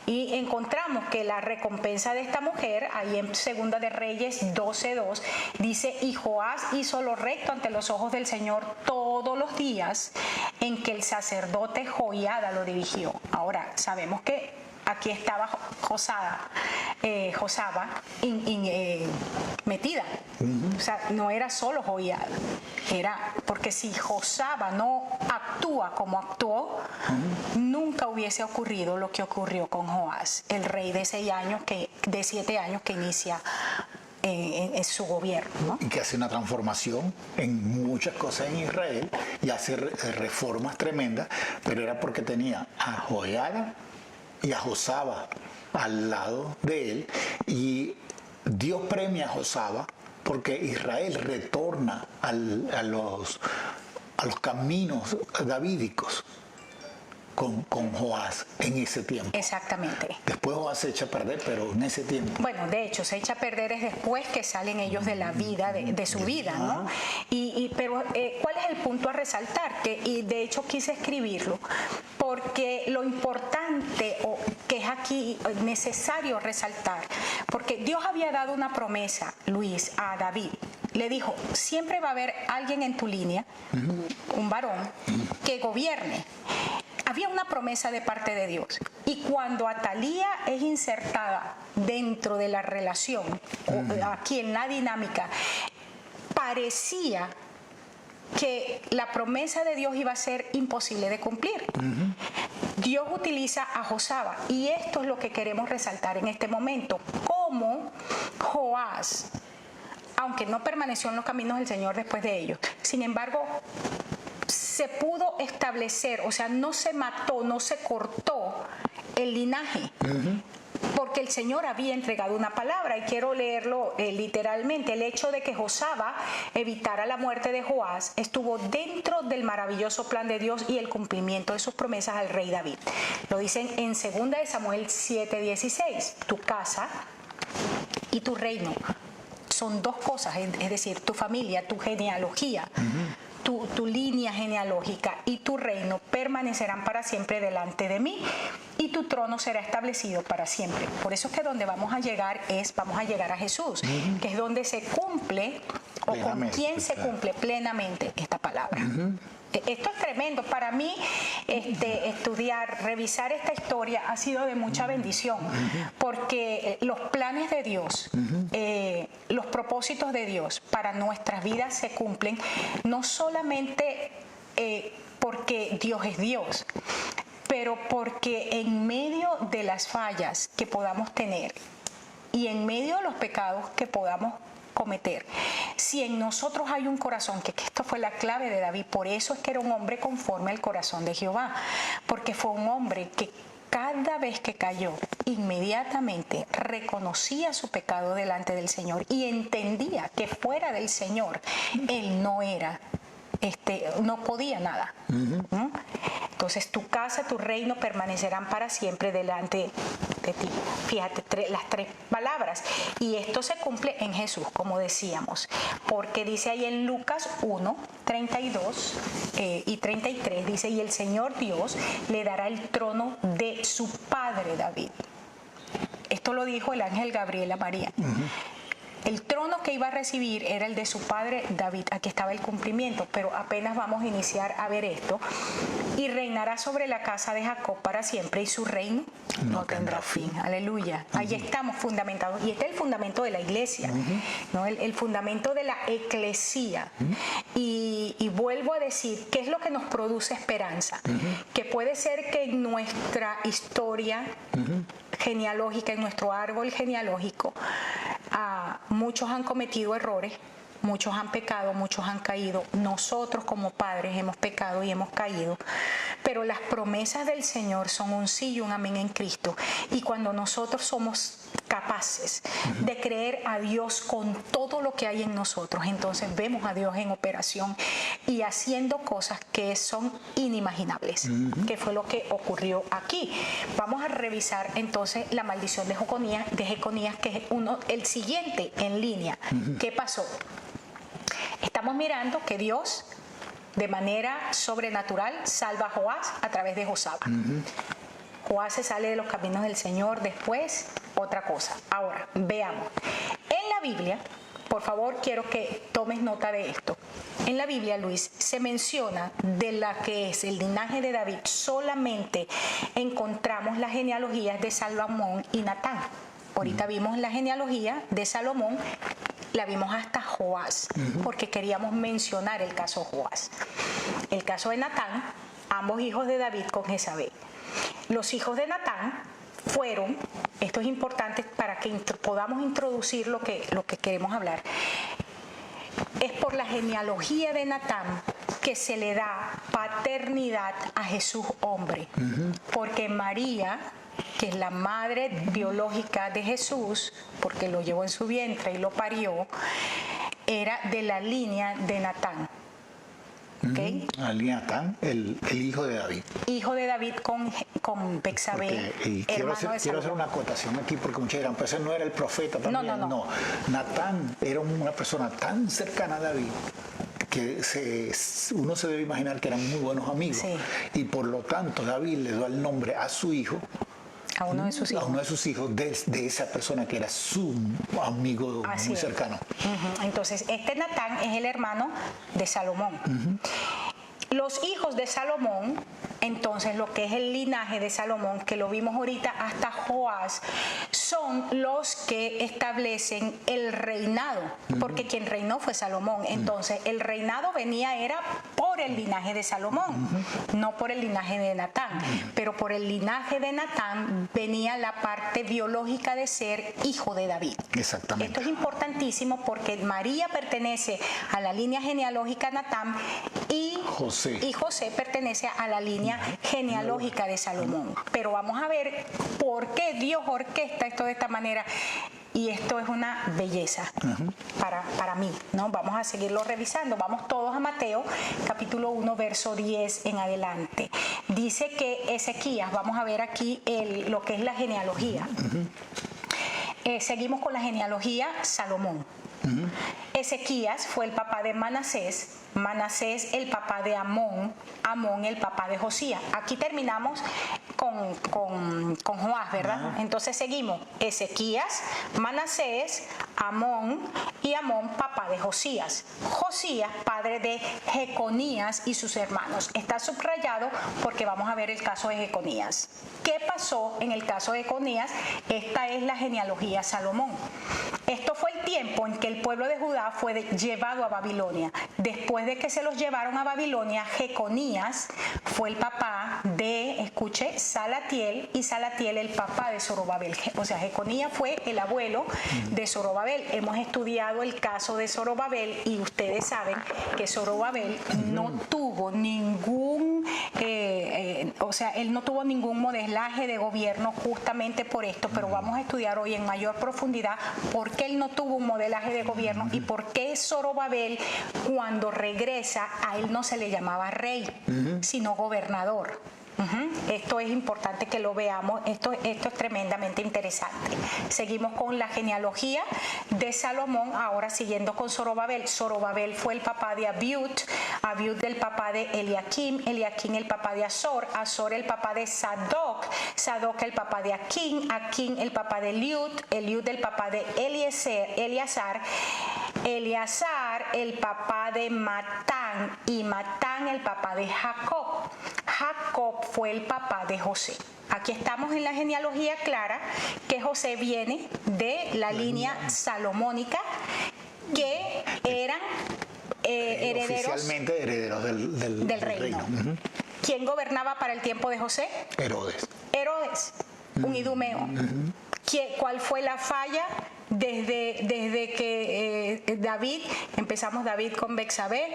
S1: Y encontramos que la recompensa de esta mujer, ahí en Segunda de Reyes 12:2, dice, y Joás hizo lo recto ante los ojos del Señor todos los días en que el sacerdote Joiada lo dirigió. Ahora, sabemos que aquí estaba Josaba metida. O sea, no era solo Joiada. Era porque si Josaba no actúa como actuó, nunca hubiese ocurrido lo que ocurrió con Joás, el rey de 7 años que inicia en su gobierno, ¿no?
S2: Y que hace una transformación en muchas cosas en Israel y hace reformas tremendas, pero era porque tenía a Joiada y a Josaba al lado de él, y Dios premia a Josaba porque Israel retorna a los caminos davídicos con Joás en ese tiempo.
S1: Exactamente.
S2: Después Joás se echa a perder, pero en ese tiempo.
S1: Bueno, de hecho, se echa a perder es después que salen ellos de la vida, de su vida, ¿no? Pero ¿cuál es el punto a resaltar? Y de hecho quise escribirlo, porque lo importante que es aquí necesario resaltar, porque Dios había dado una promesa, Luis, a David. Le dijo, siempre va a haber alguien en tu línea, un varón, que gobierne. Había una promesa de parte de Dios. Y cuando Atalía es insertada dentro de la relación, aquí en la dinámica, parecía que la promesa de Dios iba a ser imposible de cumplir. Dios utiliza a Josaba, y esto es lo que queremos resaltar en este momento, cómo Joás, aunque no permaneció en los caminos del Señor después de ello, sin embargo, se pudo establecer, o sea, no se mató, no se cortó el linaje, porque el Señor había entregado una palabra, y quiero leerlo literalmente. El hecho de que Josaba evitara la muerte de Joás estuvo dentro del maravilloso plan de Dios y el cumplimiento de sus promesas al rey David. Lo dicen en 2 de Samuel 7:16, tu casa y tu reino son dos cosas, es decir, tu familia, tu genealogía, tu línea genealógica y tu reino permanecerán para siempre delante de mí, y tu trono será establecido para siempre. Por eso es que donde vamos a llegar a Jesús, que es donde se cumple, o con quien se cumple plenamente esta palabra. Esto es tremendo. Para mí, estudiar, revisar esta historia ha sido de mucha bendición, porque los planes de Dios, los propósitos de Dios para nuestras vidas se cumplen no solamente porque Dios es Dios, pero porque en medio de las fallas que podamos tener y en medio de los pecados que podamos cometer, si en nosotros hay un corazón, que esto fue la clave de David, por eso es que era un hombre conforme al corazón de Jehová, porque fue un hombre que cada vez que cayó, inmediatamente reconocía su pecado delante del Señor y entendía que fuera del Señor él no era, no podía nada. Entonces tu casa, tu reino permanecerán para siempre delante de ti. Fíjate, las 3 palabras. Y esto se cumple en Jesús, como decíamos, porque dice ahí en Lucas 1:32 y 33, dice, y el Señor Dios le dará el trono de su padre David. Esto lo dijo el ángel Gabriel a María. El trono que iba a recibir era el de su padre David. Aquí estaba el cumplimiento, pero apenas vamos a iniciar a ver esto. Y reinará sobre la casa de Jacob para siempre, y su reino no tendrá fin. Aleluya. Ahí estamos fundamentados. Y este es el fundamento de la iglesia, ¿no? El fundamento de la eclesía. Y vuelvo a decir, ¿qué es lo que nos produce esperanza? Que puede ser que en nuestra historia genealógica, en nuestro árbol genealógico, muchos han cometido errores, muchos han pecado, muchos han caído. Nosotros como padres hemos pecado y hemos caído. Pero las promesas del Señor son un sí y un amén en Cristo. Y cuando nosotros somos capaces de creer a Dios con todo lo que hay en nosotros, entonces vemos a Dios en operación y haciendo cosas que son inimaginables, que fue lo que ocurrió aquí. Vamos a revisar entonces la maldición de Jeconías, que es el siguiente en línea. ¿Qué pasó? Estamos mirando que Dios, de manera sobrenatural, salva a Joás a través de Josaba. Joás se sale de los caminos del Señor, después otra cosa. Ahora, veamos. En la Biblia, por favor, quiero que tomes nota de esto. En la Biblia, Luis, se menciona de la que es el linaje de David, solamente encontramos las genealogías de Salomón y Natán. Ahorita vimos la genealogía de Salomón, la vimos hasta Joás, porque queríamos mencionar el caso Joás. El caso de Natán, ambos hijos de David con Jezabel. Los hijos de Natán fueron, esto es importante para que podamos introducir lo que queremos hablar, es por la genealogía de Natán que se le da paternidad a Jesús hombre, porque María, que es la madre biológica de Jesús, porque lo llevó en su vientre y lo parió, era de la línea de Natán. ¿Okay?
S2: Natán, el hijo de David.
S1: Hijo de David con Betsabé,
S2: quiero hacer una acotación aquí, porque muchos dirán, pues él no era el profeta también. No. Natán era una persona tan cercana a David que uno se debe imaginar que eran muy buenos amigos.
S1: Sí.
S2: Y por lo tanto David le da el nombre a su hijo,
S1: a uno de sus hijos.
S2: A uno de sus hijos, de esa persona que era su amigo muy cercano.
S1: Entonces, este Natán es el hermano de Salomón. Los hijos de Salomón, entonces lo que es el linaje de Salomón, que lo vimos ahorita hasta Joás, son los que establecen el reinado, porque quien reinó fue Salomón. Entonces el reinado era por el linaje de Salomón, no por el linaje de Natán, pero por el linaje de Natán venía la parte biológica de ser hijo de David.
S2: Exactamente.
S1: Esto es importantísimo porque María pertenece a la línea genealógica de Natán y José pertenece a la línea genealógica de Salomón. Pero vamos a ver por qué Dios orquesta esto de esta manera. Y esto es una belleza para mí, ¿no? Vamos a seguirlo revisando. Vamos todos a Mateo, capítulo 1, verso 10 en adelante. Dice que Ezequías, vamos a ver aquí lo que es la genealogía. Seguimos con la genealogía Salomón. Ezequías fue el papá de Manasés, Manasés el papá de Amón, Amón el papá de Josías. Aquí terminamos con Joás, ¿verdad? Entonces seguimos. Ezequías, Manasés, Amón y Amón papá de Josías. Josías padre de Jeconías y sus hermanos. Está subrayado porque vamos a ver el caso de Jeconías. ¿Qué pasó en el caso de Jeconías? Esta es la genealogía Salomón. Esto fue el tiempo en que el pueblo de Judá fue llevado a Babilonia. Después de que se los llevaron a Babilonia, Jeconías fue el papá de, escuche, Salatiel, y Salatiel el papá de Zorobabel. O sea, Jeconías fue el abuelo de Zorobabel. Hemos estudiado el caso de Zorobabel y ustedes saben que Zorobabel no tuvo ningún, él no tuvo ningún modelaje de gobierno justamente por esto, pero vamos a estudiar hoy en mayor profundidad por qué él no tuvo un modelaje de gobierno y por qué Zorobabel, cuando regresa, a él no se le llamaba rey, sino gobernador. Esto es importante que lo veamos, esto es tremendamente interesante. Seguimos con la genealogía de Salomón, ahora siguiendo con Zorobabel. Zorobabel fue el papá de Abiud, Abiud el papá de Eliakim, Eliakim el papá de Azor, Azor el papá de Sadoc, Sadoc el papá de Aquín, Aquín el papá de Eliud, Eliud el papá de Eleazar, Eleazar el papá de Matán y Matán el papá de Jacob. Jacob fue el papá de José. Aquí estamos en la genealogía clara que José viene de la línea salomónica, que eran herederos,
S2: oficialmente herederos del reino.
S1: ¿Quién gobernaba para el tiempo de José?
S2: Herodes.
S1: Herodes, un idumeo. ¿Cuál fue la falla desde que David con Betsabé,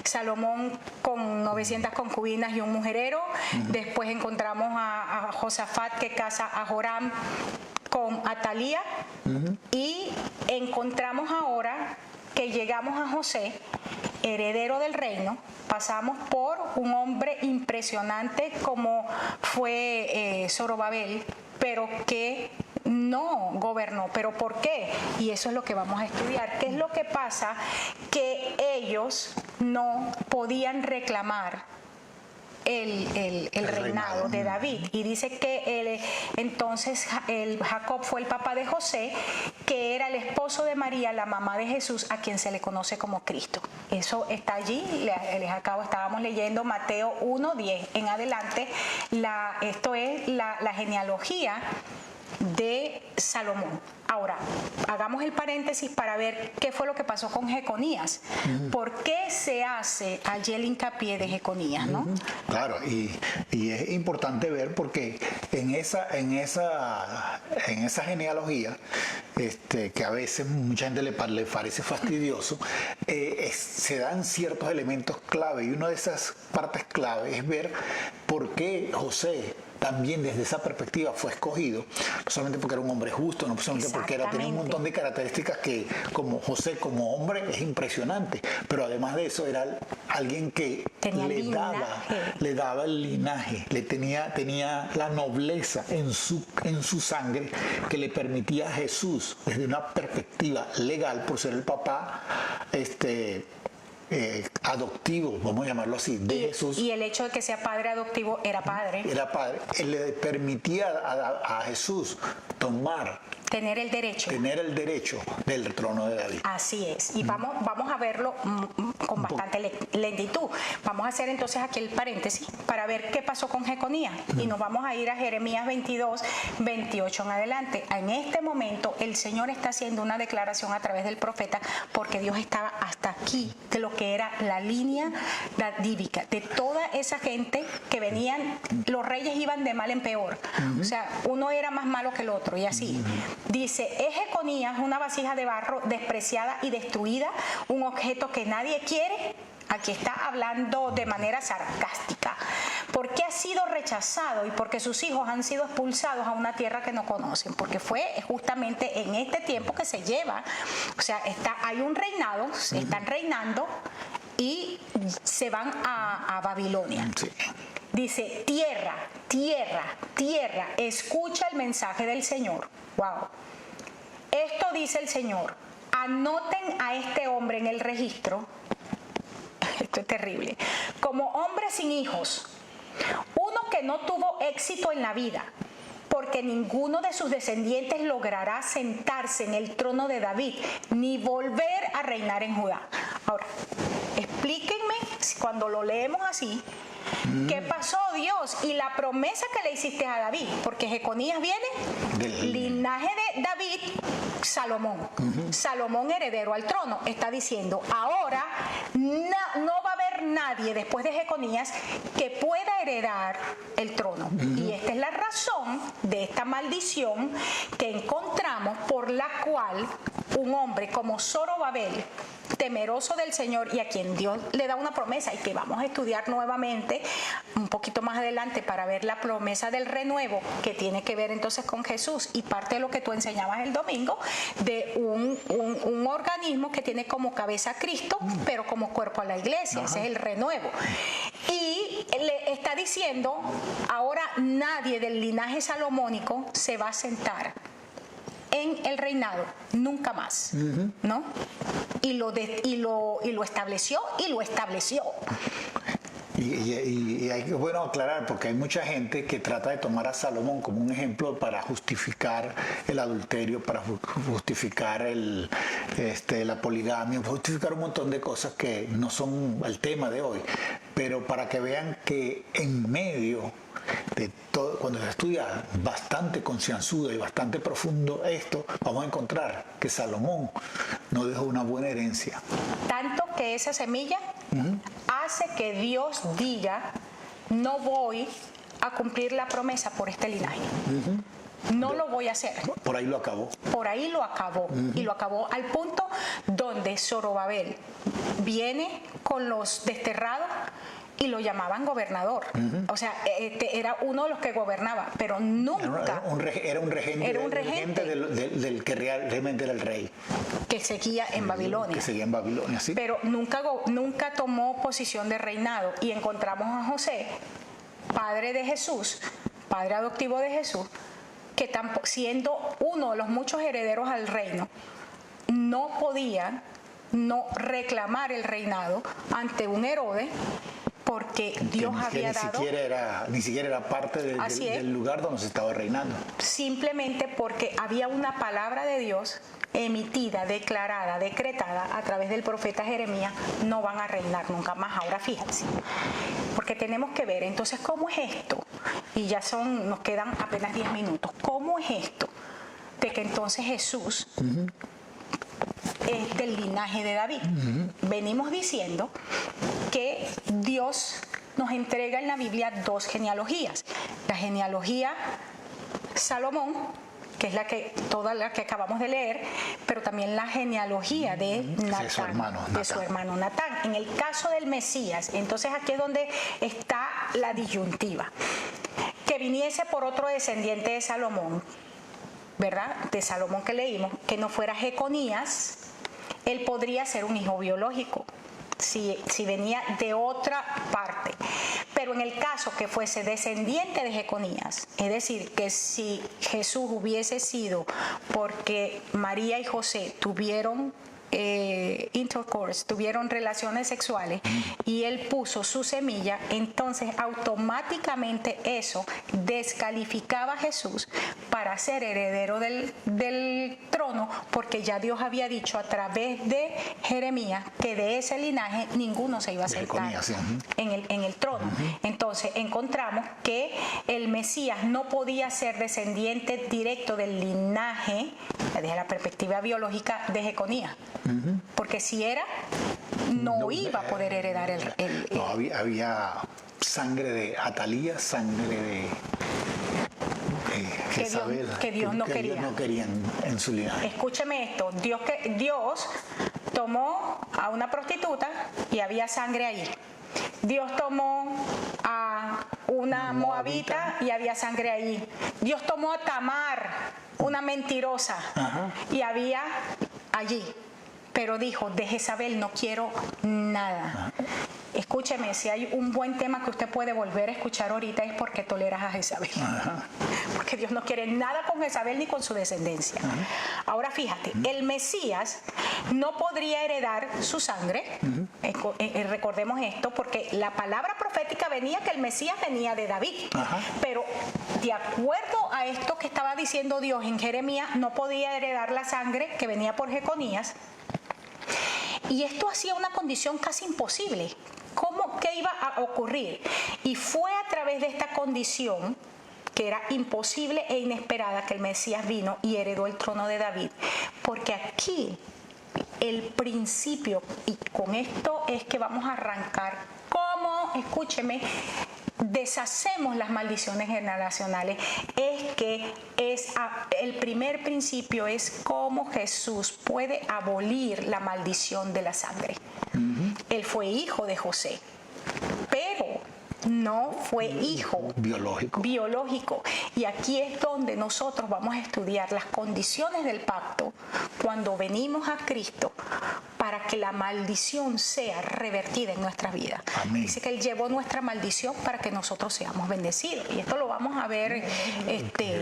S1: Salomón con 900 concubinas y un mujerero. Después encontramos a Josafat, que casa a Joram con Atalía. Y encontramos ahora que llegamos a José, heredero del reino. Pasamos por un hombre impresionante como fue Zorobabel, pero que no gobernó. ¿Pero por qué? Y eso es lo que vamos a estudiar. ¿Qué es lo que pasa? Que ellos no podían reclamar el reinado de David. Y dice que entonces Jacob fue el papá de José, que era el esposo de María, la mamá de Jesús, a quien se le conoce como Cristo. Eso está allí. Estábamos leyendo Mateo 1:10 en adelante. Esto es la genealogía de Salomón. Ahora, hagamos el paréntesis para ver qué fue lo que pasó con Jeconías. ¿Por qué se hace allí el hincapié de Jeconías, no?
S2: Claro, y es importante ver porque en esa genealogía, que a veces mucha gente le parece fastidioso, se dan ciertos elementos clave, y una de esas partes clave es ver por qué José también desde esa perspectiva fue escogido, no solamente porque era un hombre justo, no solamente porque tenía un montón de características que como José como hombre es impresionante, pero además de eso era alguien que le daba el linaje, tenía la nobleza en su sangre que le permitía a Jesús desde una perspectiva legal, por ser el papá adoptivo, vamos a llamarlo así, de Jesús.
S1: Y el hecho de que sea padre adoptivo, era padre.
S2: Él le permitía a Jesús tener el derecho del trono de David.
S1: Así es. Y vamos a verlo con bastante lentitud. Vamos a hacer entonces aquí el paréntesis para ver qué pasó con Jeconías. Y nos vamos a ir a Jeremías 22:28 en adelante. En este momento el Señor está haciendo una declaración a través del profeta, porque Dios estaba hasta aquí de lo que era la línea davídica, de toda esa gente que venían, los reyes iban de mal en peor. O sea, uno era más malo que el otro, y así. Dice, es Jeconías una vasija de barro despreciada y destruida, un objeto que nadie quiere. Aquí está hablando de manera sarcástica, porque ha sido rechazado y porque sus hijos han sido expulsados a una tierra que no conocen, porque fue justamente en este tiempo que se lleva, o sea, hay un reinado, están reinando y se van a Babilonia. Sí. Dice, tierra, tierra, tierra, escucha el mensaje del Señor. Wow. Esto dice el Señor, anoten a este hombre en el registro. Esto es terrible. Como hombre sin hijos, uno que no tuvo éxito en la vida, porque ninguno de sus descendientes logrará sentarse en el trono de David, ni volver a reinar en Judá. Ahora, explíquenme, cuando lo leemos así, ¿qué pasó, Dios? Y la promesa que le hiciste a David, porque Jeconías viene del linaje de David, Salomón. Salomón heredero al trono. Está diciendo, ahora no va a haber nadie después de Jeconías que pueda heredar el trono. Y esta es la razón de esta maldición que encontramos, por la cual un hombre como Zorobabel, temeroso del Señor y a quien Dios le da una promesa, y que vamos a estudiar nuevamente un poquito más adelante para ver la promesa del renuevo, que tiene que ver entonces con Jesús, y parte de lo que tú enseñabas el domingo de un organismo que tiene como cabeza a Cristo, pero como cuerpo a la iglesia. Ese es el renuevo. Y le está diciendo, ahora nadie del linaje salomónico se va a sentar en el reinado, nunca más, ¿no? Y lo estableció.
S2: Y hay que, bueno, aclarar, porque hay mucha gente que trata de tomar a Salomón como un ejemplo para justificar el adulterio, para justificar la poligamia, justificar un montón de cosas que no son el tema de hoy, pero para que vean que en medio de todo, cuando se estudia bastante concienzudo y bastante profundo esto, vamos a encontrar que Salomón nos dejó una buena herencia.
S1: Tanto que esa semilla hace que Dios diga, no voy a cumplir la promesa por este linaje. no lo voy a hacer.
S2: Por ahí lo acabó.
S1: Por ahí lo acabó. Y lo acabó al punto donde Zorobabel viene con los desterrados y lo llamaban gobernador. O sea, era uno de los que gobernaba, pero nunca...
S2: Era un regente del que realmente era el rey.
S1: Que seguía en Babilonia.
S2: Que seguía en Babilonia, sí.
S1: Pero nunca tomó posición de reinado. Y encontramos a José, padre de Jesús, padre adoptivo de Jesús, que siendo uno de los muchos herederos al reino, no podía no reclamar el reinado ante un Herodes, porque Dios había dado...
S2: Ni siquiera era parte del lugar donde se estaba reinando.
S1: Simplemente porque había una palabra de Dios emitida, declarada, decretada a través del profeta Jeremías: no van a reinar nunca más. Ahora fíjense, porque tenemos que ver entonces cómo es esto, y ya nos quedan apenas 10 minutos. ¿Cómo es esto de que entonces Jesús es del linaje de David? Venimos diciendo que Dios nos entrega en la Biblia dos genealogías: la genealogía Salomón, que es toda la que acabamos de leer, pero también la genealogía de Natán, de su hermano Natán. En el caso del Mesías, entonces aquí es donde está la disyuntiva: que viniese por otro descendiente de Salomón, ¿verdad? De Salomón que leímos, que no fuera Jeconías. Él podría ser un hijo biológico si venía de otra parte. Pero en el caso que fuese descendiente de Jeconías, es decir, que si Jesús hubiese sido porque María y José tuvieron intercourse, tuvieron relaciones sexuales y él puso su semilla, entonces automáticamente eso descalificaba a Jesús para ser heredero del trono, porque ya Dios había dicho a través de Jeremías que de ese linaje ninguno se iba a sentar en el trono. Entonces encontramos que el Mesías no podía ser descendiente directo del linaje, desde la perspectiva biológica, de Jeconías. Porque si era, no iba a poder heredar el
S2: no, había sangre de Atalía, sangre de Jezabel,
S1: que Dios no quería.
S2: Dios no quería en su linaje.
S1: Escúcheme esto: Dios tomó a una prostituta y había sangre ahí. Dios tomó a una moabita y había sangre ahí. Dios tomó a Tamar, una mentirosa, y había allí. Pero dijo: de Jezabel no quiero nada. Escúcheme, si hay un buen tema que usted puede volver a escuchar ahorita es porque toleras a Jezabel. Porque Dios no quiere nada con Jezabel ni con su descendencia. Ahora fíjate, el Mesías no podría heredar su sangre. Recordemos esto, porque la palabra profética venía que el Mesías venía de David. Pero de acuerdo a esto que estaba diciendo Dios en Jeremías, no podía heredar la sangre que venía por Jeconías. Y esto hacía una condición casi imposible. ¿Qué iba a ocurrir? Y fue a través de esta condición, que era imposible e inesperada, que el Mesías vino y heredó el trono de David. Porque aquí el principio, y con esto es que vamos a arrancar, cómo, escúcheme, deshacemos las maldiciones generacionales. El primer principio es cómo Jesús puede abolir la maldición de la sangre. Él fue hijo de José, pero no fue hijo biológico. Y aquí es donde nosotros vamos a estudiar las condiciones del pacto cuando venimos a Cristo, para que la maldición sea revertida en nuestra vida.
S2: Amén.
S1: Dice que Él llevó nuestra maldición para que nosotros seamos bendecidos. Y esto lo vamos a ver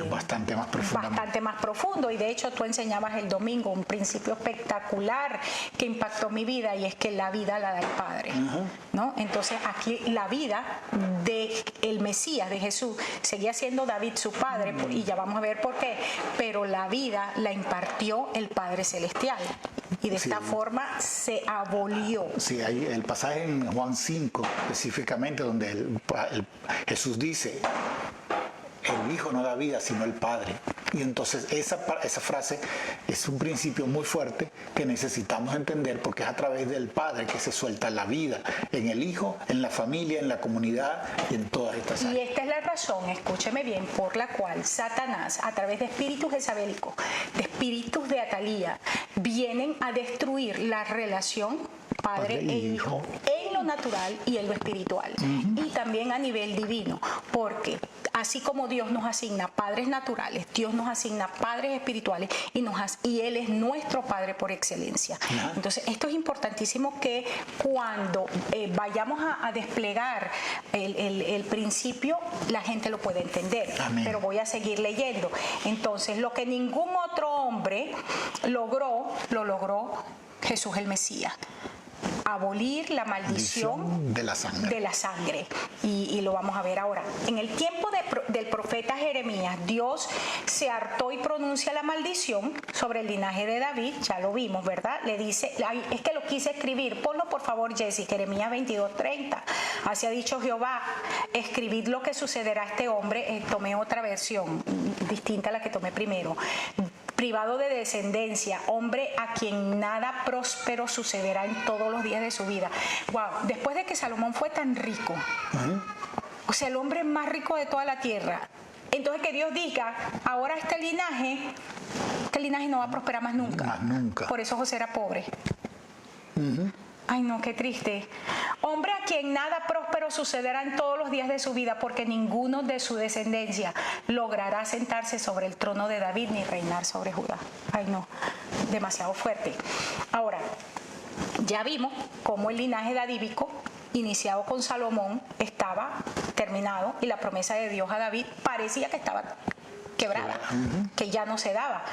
S2: bastante más profundo.
S1: Y de hecho tú enseñabas el domingo un principio espectacular que impactó mi vida, y es que la vida la da el Padre. ¿No? Entonces aquí la vida del Mesías, de Jesús, seguía siendo David su padre, y ya vamos a ver por qué, pero la vida la impartió el Padre Celestial. Y de esta forma se abolió.
S2: Sí, hay el pasaje en Juan 5, específicamente, donde Jesús dice: el hijo no da vida, sino el padre. Y entonces esa frase es un principio muy fuerte que necesitamos entender, porque es a través del padre que se suelta la vida, en el hijo, en la familia, en la comunidad y en todas estas
S1: Y
S2: áreas.
S1: esta es la razón, escúcheme bien, por la cual Satanás, a través de espíritus jezabélicos, de espíritus de Atalía, vienen a destruir la relación padre e hijo en lo natural y en lo espiritual, y también a nivel divino, porque así como Dios nos asigna padres naturales, Dios nos asigna padres espirituales y Él es nuestro Padre por excelencia. Entonces esto es importantísimo, que cuando vayamos a desplegar el principio, la gente lo puede entender.
S2: Amén.
S1: Pero voy a seguir leyendo. Entonces, lo que ningún otro hombre logró, lo logró Jesús el Mesías. Abolir la maldición
S2: De la sangre.
S1: de la sangre. Y lo vamos a ver ahora. En el tiempo del profeta Jeremías, Dios se hartó y pronuncia la maldición sobre el linaje de David. Ya lo vimos, ¿verdad? Le dice, ay, es que lo quise escribir. Ponlo por favor, Jessy, Jeremías 22:30. Así ha dicho Jehová, escribid lo que sucederá a este hombre. Tomé otra versión distinta a la que tomé primero. Privado de descendencia, hombre a quien nada próspero sucederá en todos los días de su vida. Wow, después de que Salomón fue tan rico, o sea, el hombre más rico de toda la tierra, entonces que Dios diga, ahora este linaje no va a prosperar más nunca.
S2: Más nunca.
S1: Por eso José era pobre. Ay, no, qué triste. Hombre a quien nada próspero sucederá en todos los días de su vida, porque ninguno de su descendencia logrará sentarse sobre el trono de David ni reinar sobre Judá. Ay, no, demasiado fuerte. Ahora, ya vimos cómo el linaje davídico, iniciado con Salomón, estaba terminado, y la promesa de Dios a David parecía que estaba quebrada, que ya no se daba.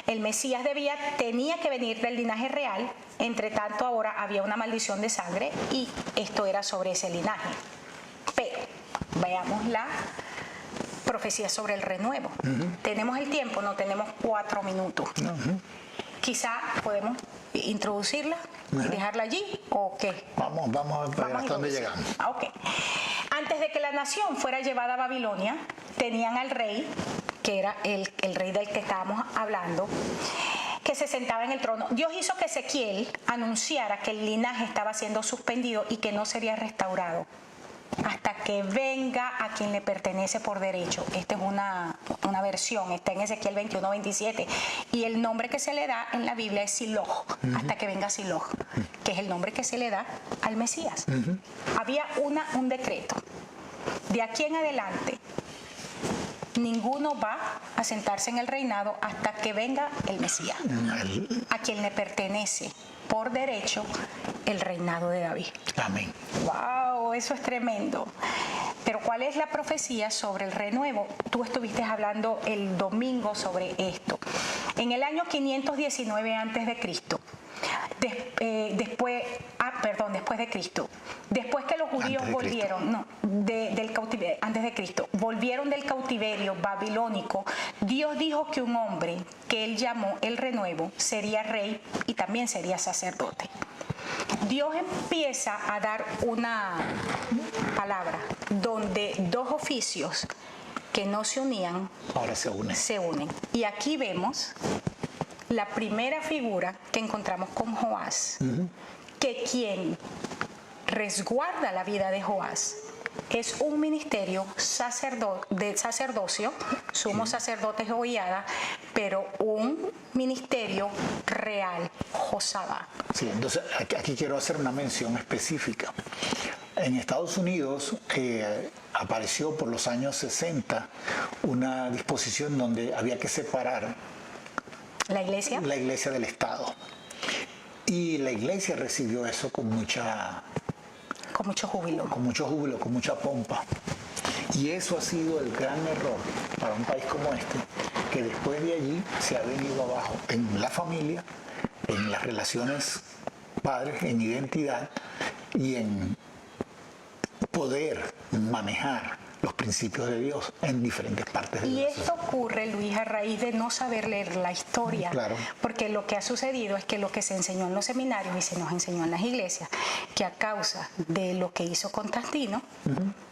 S1: El Mesías tenía que venir del linaje real. Entre tanto, ahora había una maldición de sangre, y esto era sobre ese linaje. Pero veamos la profecía sobre el renuevo. ¿Tenemos el tiempo? No, tenemos 4 minutos. Quizá podemos introducirla y dejarla allí, ¿o qué?
S2: Vamos a ver hasta dónde llegamos.
S1: Ok. Antes de que la nación fuera llevada a Babilonia, tenían al rey, que era el rey del que estábamos hablando, que se sentaba en el trono. Dios hizo que Ezequiel anunciara que el linaje estaba siendo suspendido y que no sería restaurado hasta que venga a quien le pertenece por derecho. Esta es una versión, está en Ezequiel 21:27, y el nombre que se le da en la Biblia es Siloh, hasta que venga Siloh, que es el nombre que se le da al Mesías. Había un decreto. De aquí en adelante, ninguno va a sentarse en el reinado hasta que venga el Mesías, a quien le pertenece por derecho el reinado de David.
S2: Amén.
S1: ¡Wow! Eso es tremendo. Pero ¿cuál es la profecía sobre el renuevo? Tú estuviste hablando el domingo sobre esto. En el año 519 a.C., después de Cristo, después que los judíos volvieron del cautiverio babilónico, Dios dijo que un hombre que él llamó el renuevo sería rey y también sería sacerdote. Dios empieza a dar una palabra donde dos oficios que no se unían
S2: Ahora se unen.
S1: Y aquí vemos la primera figura que encontramos con Joás, que quien resguarda la vida de Joás es un ministerio de sacerdocio, sumo sacerdote Jehoiada, pero un ministerio real, Josabá.
S2: Sí, entonces aquí quiero hacer una mención específica. En Estados Unidos apareció por los años 60 una disposición donde había que separar
S1: ¿La iglesia?
S2: la iglesia del Estado. Y la iglesia recibió eso con mucho júbilo, con mucha pompa. Y eso ha sido el gran error para un país como este, que después de allí se ha venido abajo en la familia, en las relaciones padres, en identidad y en poder manejar los principios de Dios en diferentes partes de
S1: Y
S2: la
S1: esto
S2: sociedad.
S1: ocurre, Luis, a raíz de no saber leer la historia.
S2: Claro.
S1: Porque lo que ha sucedido es que lo que se enseñó en los seminarios y se nos enseñó en las iglesias, que a causa de lo que hizo Constantino,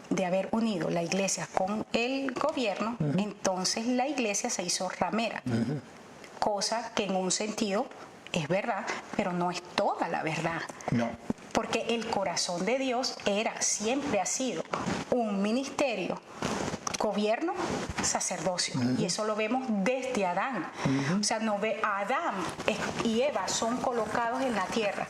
S1: de haber unido la iglesia con el gobierno, entonces la iglesia se hizo ramera. Cosa que en un sentido es verdad, pero no es toda la verdad.
S2: No.
S1: Porque el corazón de Dios siempre ha sido un ministerio, gobierno, sacerdocio. Y eso lo vemos desde Adán. O sea, Adán y Eva son colocados en la tierra,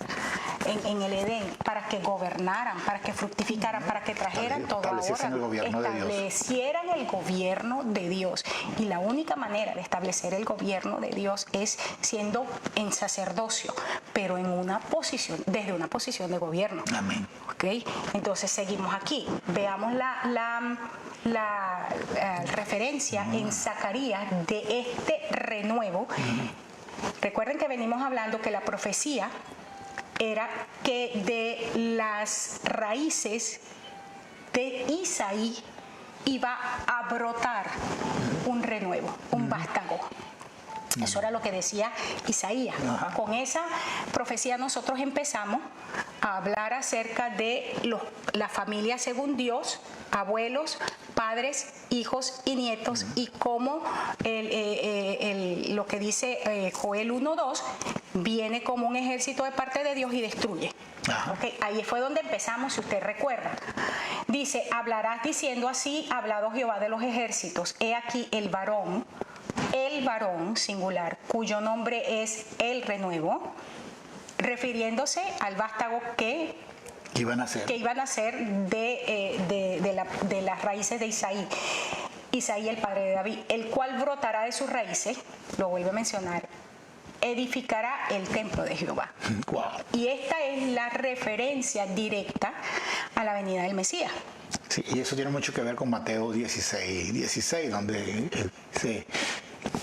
S1: en el Edén, para que gobernaran, para que fructificaran, para que trajeran todo ahora.
S2: Estableciesen el gobierno de Dios.
S1: Establecieran el gobierno de Dios. Y la única manera de establecer el gobierno de Dios es siendo en sacerdocio, pero en una posición, desde una posición de gobierno.
S2: Amén.
S1: ¿Okay? Entonces seguimos aquí. Veamos la referencia en Zacarías de este renuevo. Recuerden que venimos hablando que la profecía era que de las raíces de Isaí iba a brotar un renuevo, un vástago. Eso era lo que decía Isaías.
S2: Ajá.
S1: Con esa profecía nosotros empezamos a hablar acerca de la familia según Dios, abuelos, padres, hijos y nietos, y cómo lo que dice Joel 1:2 viene como un ejército de parte de Dios y destruye. Okay, ahí fue donde empezamos, si usted recuerda. Dice, hablarás diciendo así, ha hablado Jehová de los ejércitos. He aquí el varón singular, cuyo nombre es el renuevo, refiriéndose al vástago que iban a ser de las raíces de Isaí, el padre de David, el cual brotará de sus raíces, lo vuelve a mencionar, edificará el templo de Jehová.
S2: Wow.
S1: Y esta es la referencia directa a la venida del Mesías.
S2: Sí, y eso tiene mucho que ver con Mateo 16, donde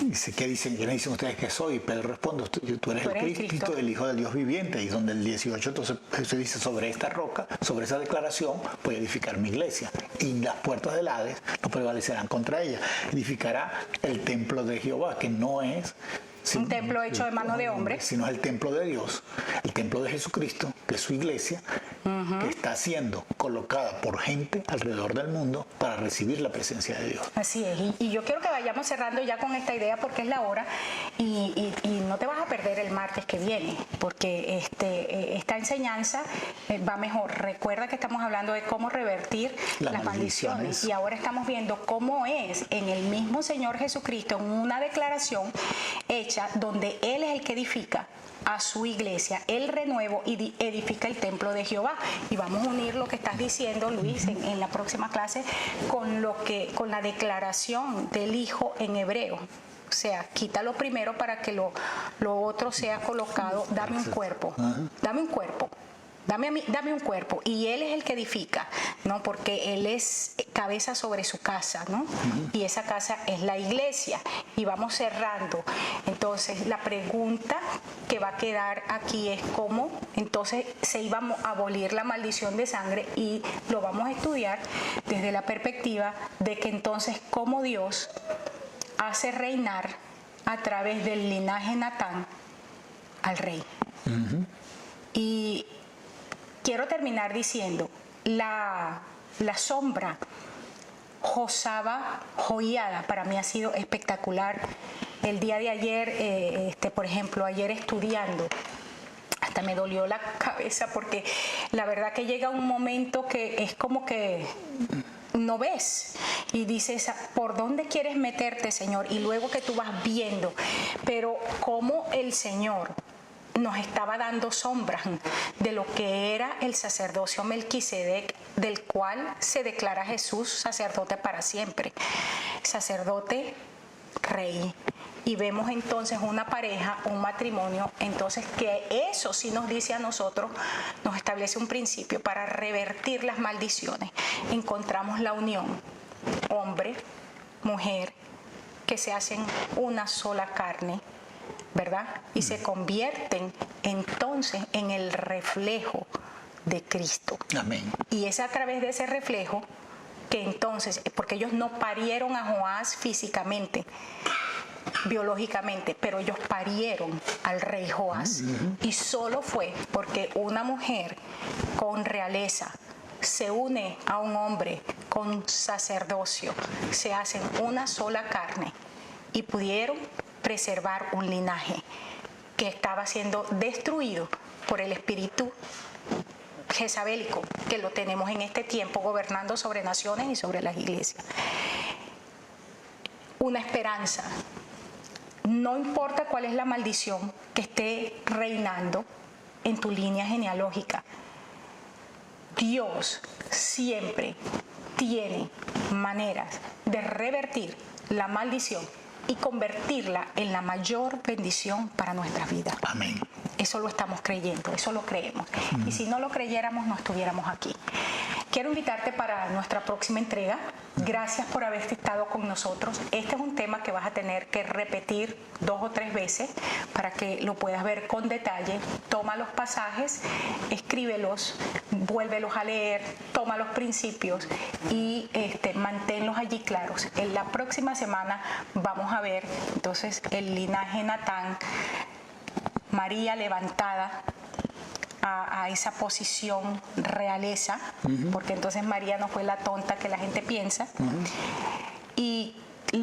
S2: dice, ¿qué dicen ustedes que soy? Y Pedro responde, tú eres el Cristo, el Hijo del Dios viviente. Y donde el 18 entonces se dice, sobre esta roca, sobre esa declaración, voy a edificar mi iglesia. Y las puertas del Hades no prevalecerán contra ella. Edificará el templo de Jehová, que no es
S1: un templo hecho de mano de hombre,
S2: sino es el templo de Dios, el templo de Jesucristo, que es su iglesia, que está siendo colocada por gente alrededor del mundo para recibir la presencia de Dios.
S1: Así es, y yo quiero que vayamos cerrando ya con esta idea porque es la hora y no te vas a perder el martes que viene, porque esta enseñanza va mejor. Recuerda que estamos hablando de cómo revertir las maldiciones, y ahora estamos viendo cómo es en el mismo Señor Jesucristo, en una declaración hecha donde Él es el que edifica a su iglesia, el renuevo, y edifica el templo de Jehová. Y vamos a unir lo que estás diciendo, Luis, en la próxima clase con la declaración del Hijo en hebreo. O sea, quítalo primero para que lo otro sea colocado. Dame un cuerpo, dame un cuerpo. Dame un cuerpo, y Él es el que edifica, ¿no? Porque Él es cabeza sobre su casa, ¿no? Y esa casa es la iglesia. Y vamos cerrando. Entonces, la pregunta que va a quedar aquí es cómo entonces se iba a abolir la maldición de sangre, y lo vamos a estudiar desde la perspectiva de que entonces cómo Dios hace reinar a través del linaje Natán al rey. Y quiero terminar diciendo, la sombra Joiada para mí ha sido espectacular. El día de ayer, por ejemplo, ayer estudiando, hasta me dolió la cabeza porque la verdad que llega un momento que es como que no ves y dices, ¿por dónde quieres meterte, Señor? Y luego que tú vas viendo, pero cómo el Señor nos estaba dando sombras de lo que era el sacerdocio Melquisedec, del cual se declara Jesús sacerdote para siempre, sacerdote rey. Y vemos entonces una pareja, un matrimonio, entonces que eso sí nos dice a nosotros, nos establece un principio para revertir las maldiciones. Encontramos la unión, hombre, mujer, que se hacen una sola carne, ¿verdad? Y se convierten entonces en el reflejo de Cristo.
S2: Amén.
S1: Y es a través de ese reflejo que entonces, porque ellos no parieron a Joás físicamente, biológicamente, pero ellos parieron al rey Joás. Y solo fue porque una mujer con realeza se une a un hombre con sacerdocio, se hacen una sola carne y pudieron preservar un linaje que estaba siendo destruido por el espíritu jezabélico que lo tenemos en este tiempo gobernando sobre naciones y sobre las iglesias. Una esperanza. No importa cuál es la maldición que esté reinando en tu línea genealógica, Dios siempre tiene maneras de revertir la maldición y convertirla en la mayor bendición para nuestras vidas.
S2: Amén.
S1: Eso lo estamos creyendo, eso lo creemos. Y si no lo creyéramos, no estuviéramos aquí. Quiero invitarte para nuestra próxima entrega. Gracias por haber estado con nosotros. Este es un tema que vas a tener que repetir 2 o 3 veces para que lo puedas ver con detalle. Toma los pasajes, escríbelos, vuélvelos a leer, toma los principios y manténlos allí claros. En la próxima semana vamos a ver entonces el linaje Natán, María levantada a esa posición realeza, porque entonces María no fue la tonta que la gente piensa, y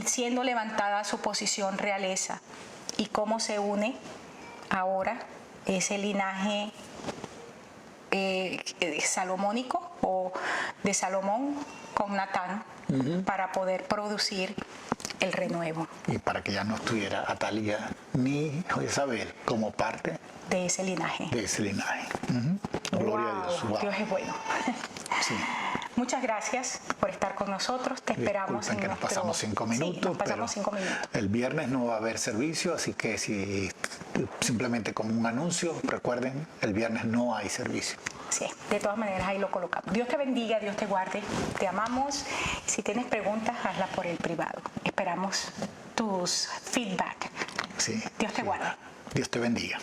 S1: siendo levantada a su posición realeza, y cómo se une ahora ese linaje salomónico o de Salomón con Natán para poder producir el renuevo.
S2: Y para que ya no estuviera Atalia ni Jezabel como parte
S1: de ese linaje.
S2: De ese linaje. Gloria a Dios. Wow.
S1: Dios es bueno.
S2: Sí.
S1: Muchas gracias por estar con nosotros. Te esperamos en
S2: que nos pasamos 5 minutos.
S1: Sí, nos pasamos 5 minutos.
S2: El viernes no va a haber servicio, así que si simplemente como un anuncio, recuerden, el viernes no hay servicio.
S1: Sí, de todas maneras ahí lo colocamos. Dios te bendiga, Dios te guarde. Te amamos. Si tienes preguntas, hazlas por el privado. Esperamos tus feedback.
S2: Sí.
S1: Dios te guarde.
S2: Dios te bendiga.